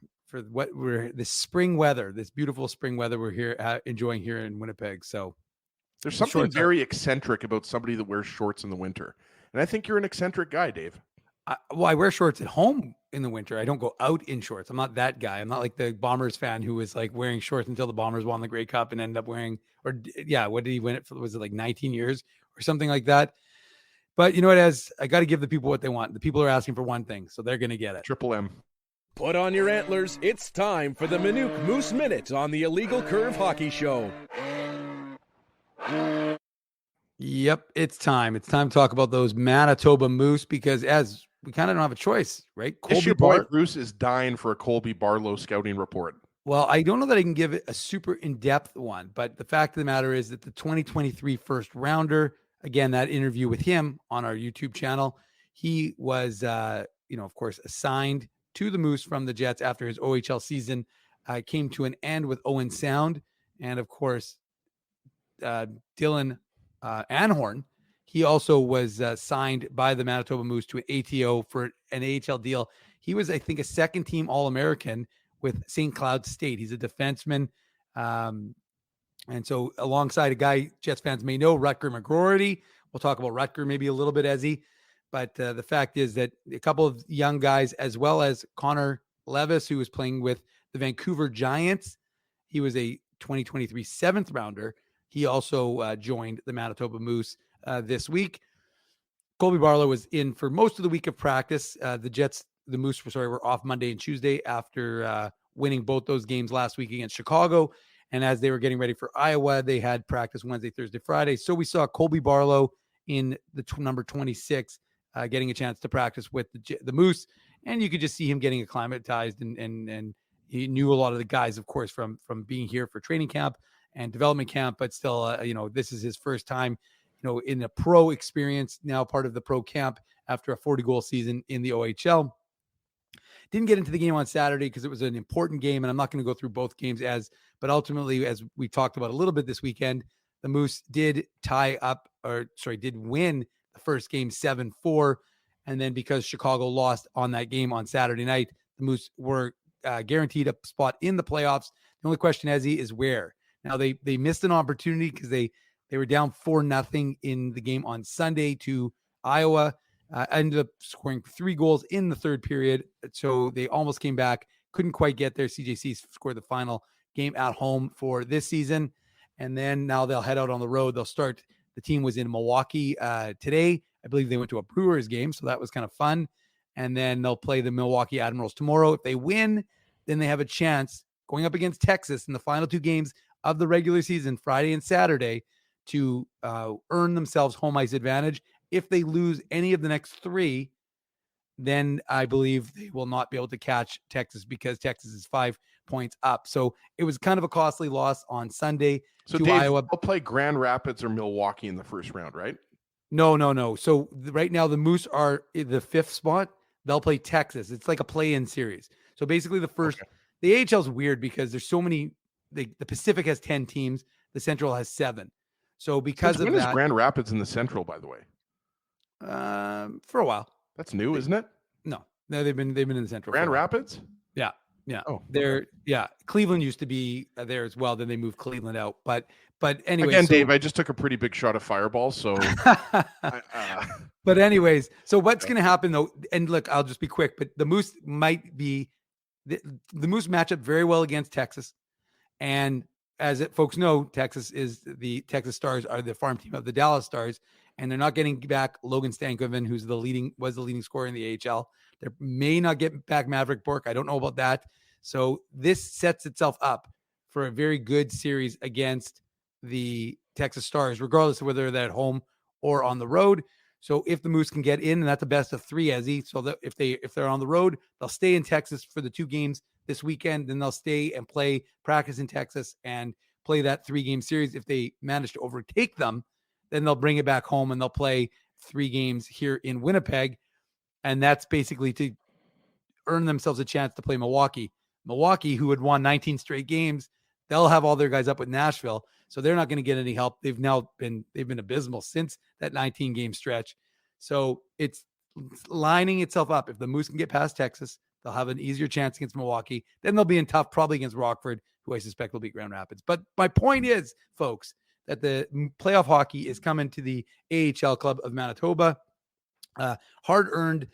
spring weather, this beautiful spring weather we're here enjoying here in Winnipeg. So there's something very eccentric about somebody that wears shorts in the winter. And I think you're an eccentric guy, Dave. I wear shorts at home in the winter. I don't go out in shorts. I'm not that guy. I'm not like the Bombers fan who was like wearing shorts until the Bombers won the Grey Cup and ended up wearing, what did he win it for? Was it like 19 years or something like that? But you know what, as I got to give the people what they want. The people are asking for one thing, so they're going to get it. Triple M. Put on your antlers. It's time for the Minuk Moose Minute on the Illegal Curve Hockey Show. Yep, it's time. It's time to talk about those Manitoba Moose because as we kind of don't have a choice, right? Your boy Bruce is dying for a Colby Barlow scouting report. Well, I don't know that I can give it a super in-depth one, but the fact of the matter is that the 2023 first rounder, again, that interview with him on our YouTube channel, he was, of course, assigned to the Moose from the Jets after his OHL season came to an end with Owen Sound. And, of course, Dylan Anhorn, he also was signed by the Manitoba Moose to an ATO for an AHL deal. He was, I think, a second-team All-American with St. Cloud State. He's a defenseman. And so alongside a guy Jets fans may know, Rutger McGroarty. We'll talk about Rutger maybe a little bit, Ezzy. But the fact is that a couple of young guys, as well as Connor Levis, who was playing with the Vancouver Giants. He was a 2023 seventh rounder. He also joined the Manitoba Moose this week. Colby Barlow was in for most of the week of practice. The Moose were off Monday and Tuesday after winning both those games last week against Chicago. And as they were getting ready for Iowa, they had practice Wednesday, Thursday, Friday. So we saw Colby Barlow in the number 26 getting a chance to practice with the Moose. And you could just see him getting acclimatized. And he knew a lot of the guys, of course, from being here for training camp and development camp. But still, this is his first time, in a pro experience, now part of the pro camp after a 40-goal season in the OHL. Didn't get into the game on Saturday because it was an important game, and I'm not going to go through both games but ultimately, as we talked about a little bit this weekend, the Moose did win the first game 7-4. And then because Chicago lost on that game on Saturday night, the Moose were guaranteed a spot in the playoffs. The only question, Ezzy, is where. Now they missed an opportunity because they were down 4-0 in the game on Sunday to Iowa. Ended up scoring 3 goals in the third period. So they almost came back, couldn't quite get there. CJC scored the final game at home for this season. And then now they'll head out on the road. The team was in Milwaukee today. I believe they went to a Brewers game, so that was kind of fun. And then they'll play the Milwaukee Admirals tomorrow. If they win, then they have a chance going up against Texas in the final 2 games of the regular season, Friday and Saturday, to earn themselves home ice advantage. If they lose any of the next 3, then I believe they will not be able to catch Texas because Texas is 5 points up. So it was kind of a costly loss on Sunday to Dave, Iowa. They'll play Grand Rapids or Milwaukee in the first round, right? No. So right now the Moose are in the 5th spot. They'll play Texas. It's like a play-in series. So basically the AHL is weird because there's so many. The Pacific has 10 teams. The Central has 7. So because when is Grand Rapids in the Central, by the way? For a while. That's new, isn't it? No, they've been in the Central. Grand Rapids? Yeah. Oh, Cleveland used to be there as well. Then they moved Cleveland out. But anyway, again, Dave, I just took a pretty big shot of Fireball. So, but anyways, so what's going to happen though? And look, I'll just be quick. But the Moose might be the Moose match up very well against Texas, and as folks know, Texas Stars are the farm team of the Dallas Stars, and they're not getting back Logan Stankoven, who's was the leading scorer in the AHL. They may not get back Maverick Bourque. I don't know about that. So this sets itself up for a very good series against the Texas Stars, regardless of whether they're at home or on the road. So if the Moose can get in, and that's a best of 3, Ezzy. So that if they're on the road, they'll stay in Texas for the 2 games this weekend. Then they'll stay and practice in Texas and play that 3-game series. If they manage to overtake them, then they'll bring it back home and they'll play 3 games here in Winnipeg. And that's basically to earn themselves a chance to play Milwaukee. Milwaukee, who had won 19 straight games, they'll have all their guys up with Nashville. So they're not going to get any help. They've been abysmal since that 19-game stretch. So it's lining itself up. If the Moose can get past Texas, they'll have an easier chance against Milwaukee. Then they'll be in tough, probably against Rockford, who I suspect will beat Grand Rapids. But my point is, folks, that the playoff hockey is coming to the AHL Club of Manitoba. Hard-earned,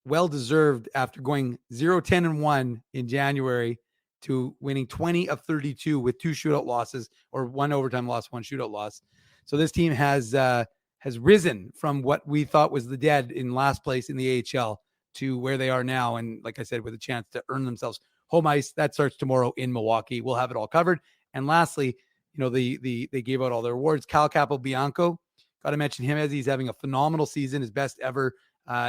well-deserved after going 0-10-1 in January to winning 20 of 32 with 2 shootout losses, or 1 overtime loss, 1 shootout loss. So this team has risen from what we thought was the dead in last place in the AHL to where they are now. And like I said, with a chance to earn themselves home ice, that starts tomorrow in Milwaukee. We'll have it all covered. And lastly, they gave out all their awards. Cal Capobianco, got to mention him as he's having a phenomenal season, his best ever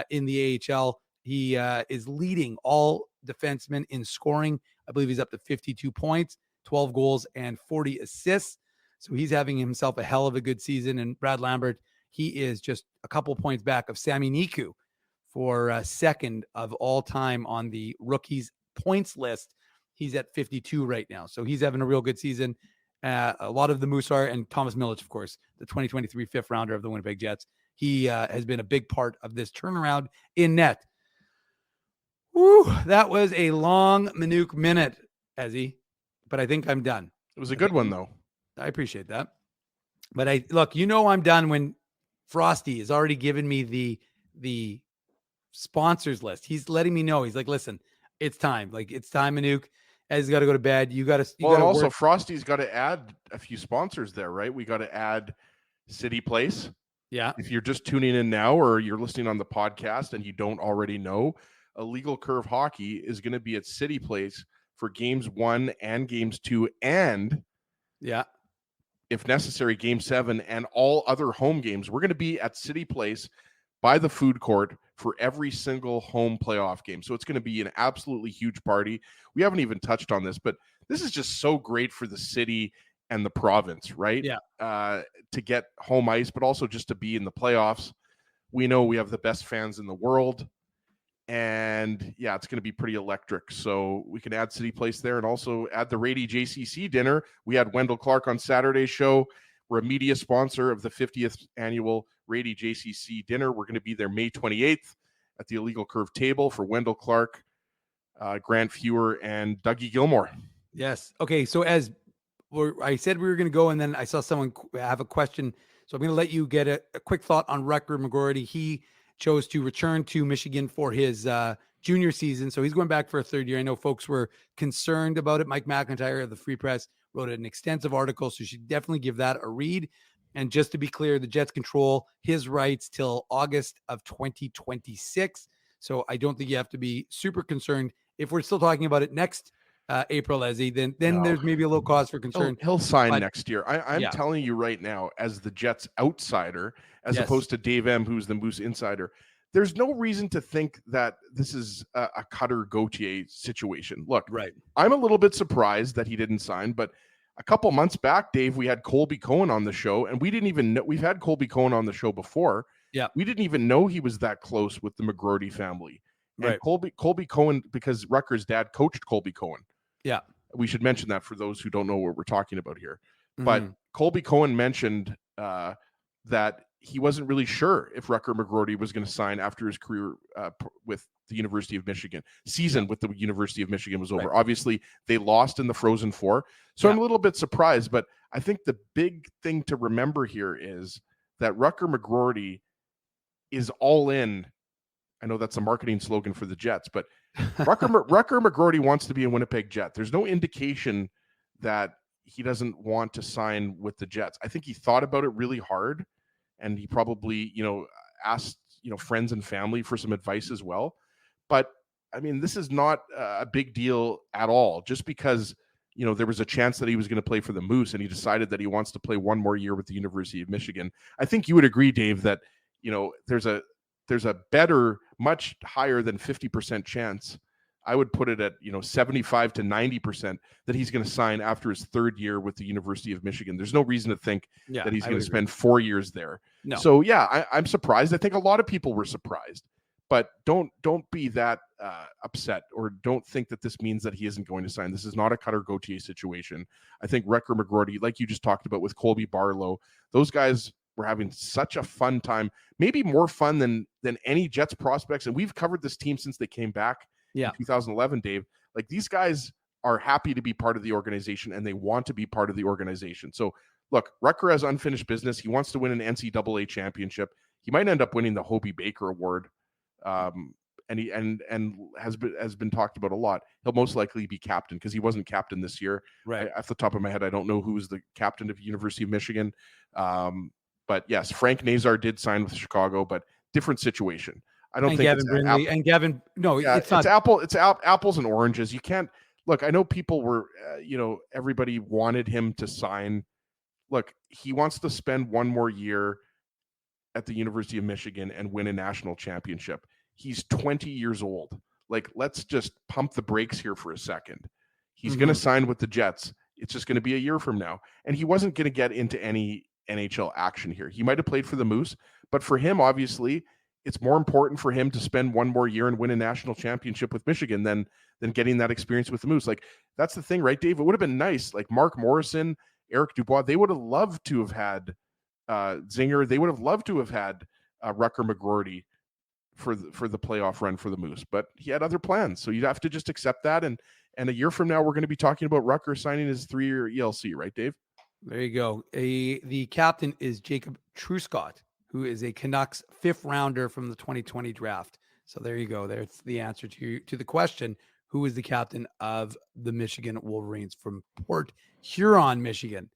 in the AHL. He is leading all defensemen in scoring. I believe he's up to 52 points, 12 goals, and 40 assists. So he's having himself a hell of a good season. And Brad Lambert, he is just a couple points back of Sami Niku for second of all time on the rookies points list. He's at 52 right now. So he's having a real good season. A lot of the Moose are, and Thomas Milic, of course, the 2023 fifth rounder of the Winnipeg Jets. He has been a big part of this turnaround in net. Woo, that was a long Minuk minute, Ezzy, but I think I'm done. It was a good one, though. I appreciate that. But I'm done when Frosty has already given me the sponsors list. He's letting me know. He's like, listen, it's time. Like, it's time, Minuk. Ezzy's got to go to bed. You got to. And also work. Frosty's got to add a few sponsors there, right? We got to add City Place. Yeah. If you're just tuning in now or you're listening on the podcast and you don't already know, Illegal Curve Hockey is going to be at City Place for games 1 and games 2 and, if necessary, game 7 and all other home games. We're going to be at City Place by the food court for every single home playoff game. So it's going to be an absolutely huge party. We haven't even touched on this, but this is just so great for the city and the province, right? Yeah. To get home ice, but also just to be in the playoffs. We know we have the best fans in the world. And yeah, it's going to be pretty electric. So we can add City Place there and also add the Rady JCC dinner. We had Wendell Clark on Saturday's show. We're a media sponsor of the 50th annual Rady JCC dinner. We're going to be there May 28th at the Illegal Curve table for Wendell Clark, Grant Fewer, and Dougie Gilmore. Yes. Okay. So I said we were going to go, and then I saw someone have a question. So I'm going to let you get a quick thought on Rucker McGroarty. He chose to return to Michigan for his junior season. So he's going back for a third year. I know folks were concerned about it. Mike McIntyre of the Free Press wrote an extensive article, so you should definitely give that a read. And just to be clear, the Jets control his rights till August of 2026. So I don't think you have to be super concerned. If we're still talking about it next April, Leslie, then no. There's maybe a little cause for concern. He'll sign next year. I'm telling you right now, as the Jets outsider, as opposed to Dave M., who's the Moose insider, there's no reason to think that this is a Cutter Gauthier situation. Look, I'm a little bit surprised that he didn't sign, but a couple months back, Dave, we had Colby Cohen on the show, and we didn't even know. We've had Colby Cohen on the show before. Yeah, we didn't even know he was that close with the McGroarty family. And Colby Cohen, because Rucker's dad coached Colby Cohen. Yeah, we should mention that for those who don't know what we're talking about here. But Colby Cohen mentioned that he wasn't really sure if Rucker McGroarty was going to sign after his career with the University of Michigan. Season with the University of Michigan was over. Obviously, they lost in the Frozen Four. So I'm a little bit surprised, but I think the big thing to remember here is that Rucker McGroarty is all in. I know that's a marketing slogan for the Jets, but Rucker McGroarty wants to be a Winnipeg Jet. There's no indication that he doesn't want to sign with the Jets. I think he thought about it really hard, and he probably, asked, friends and family for some advice as well. But I mean, this is not a big deal at all. Just because, there was a chance that he was going to play for the Moose and he decided that he wants to play one more year with the University of Michigan. I think you would agree, Dave, that, there's a better, much higher than 50% chance. I would put it at 75 to 90% that he's going to sign after his third year with the University of Michigan. There's no reason to think that he's going to spend 4 years there. No. So I'm surprised. I think a lot of people were surprised, but don't be that upset, or don't think that this means that he isn't going to sign. This is not a Cutter Gauthier situation. I think Rucker McGroarty, like you just talked about with Colby Barlow, those guys were having such a fun time, maybe more fun than any Jets prospects. And we've covered this team since they came back in 2011, Dave. Like, these guys are happy to be part of the organization, and they want to be part of the organization. So look, Rucker has unfinished business. He wants to win an NCAA championship. He might end up winning the Hobie Baker Award. And he has been talked about a lot. He'll most likely be captain, because he wasn't captain this year. Right. Off the top of my head, I don't know who's the captain of University of Michigan. But yes, Frank Nazar did sign with Chicago, but different situation. I don't think Gavin Brindley and Gavin. No, it's not. It's apples and oranges. You can't look. I know people were, everybody wanted him to sign. Look, he wants to spend one more year at the University of Michigan and win a national championship. He's 20 years old. Like, let's just pump the brakes here for a second. He's going to sign with the Jets. It's just going to be a year from now, and he wasn't going to get into any NHL action here. He might have played for the Moose, but for him, obviously, it's more important for him to spend one more year and win a national championship with Michigan than getting that experience with the Moose. Like, that's the thing, right, Dave? It would have been nice. Like, Mark Morrison, Eric Dubois, they would have loved to have had Zinger. They would have loved to have had Rucker McGroarty for the playoff run for the Moose, but he had other plans. So you'd have to just accept that. And a year from now, we're going to be talking about Rucker signing his 3-year ELC, right, Dave? There you go. The captain is Jacob Truscott, who is a Canucks 5th rounder from the 2020 draft. So there you go. There's the answer to the question: who is the captain of the Michigan Wolverines from Port Huron, Michigan?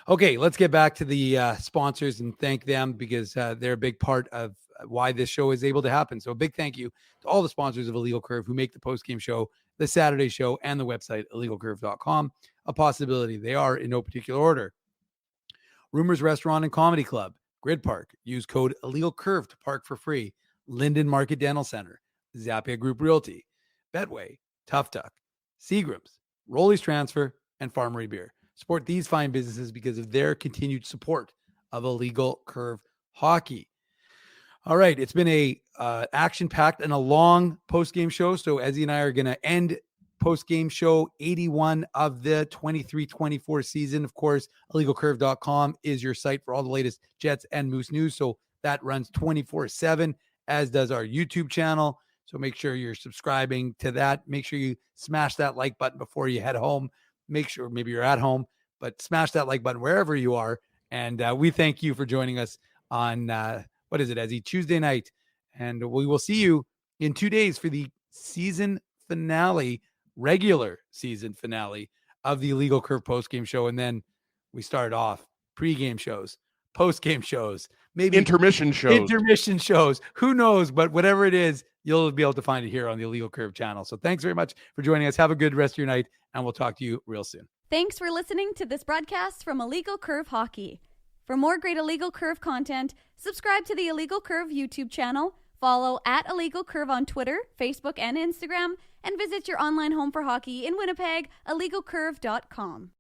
Okay, let's get back to the sponsors and thank them, because they're a big part of why this show is able to happen. So a big thank you to all the sponsors of Illegal Curve who make the postgame show, the Saturday show, and the website illegalcurve.com a possibility. They are in no particular order: Rumors Restaurant and Comedy Club, Grid Park, use code illegalcurve to park for free, Linden Market Dental Center, Zappia Group Realty, Betway, Tough Duck, Seagram's, Rolly's Transfer, and Farmery Beer. Support these fine businesses because of their continued support of Illegal Curve Hockey. All right. It's been a action-packed and a long post-game show. So Ezzy and I are going to end post-game show 81 of the 23-24 season. Of course, illegalcurve.com is your site for all the latest Jets and Moose news. So that runs 24/7, as does our YouTube channel. So make sure you're subscribing to that. Make sure you smash that like button before you head home. Make sure maybe you're at home, but smash that like button wherever you are. And we thank you for joining us on, what is it, Ezzy? Tuesday night. And we will see you in 2 days for the season finale, regular season finale of the Illegal Curve post-game show. And then we start off pre-game shows, post-game shows, maybe intermission shows. Who knows? But whatever it is, you'll be able to find it here on the Illegal Curve channel. So thanks very much for joining us. Have a good rest of your night, and we'll talk to you real soon. Thanks for listening to this broadcast from Illegal Curve Hockey. For more great Illegal Curve content, subscribe to the Illegal Curve YouTube channel, follow at Illegal Curve on Twitter, Facebook, and Instagram, and visit your online home for hockey in Winnipeg, illegalcurve.com.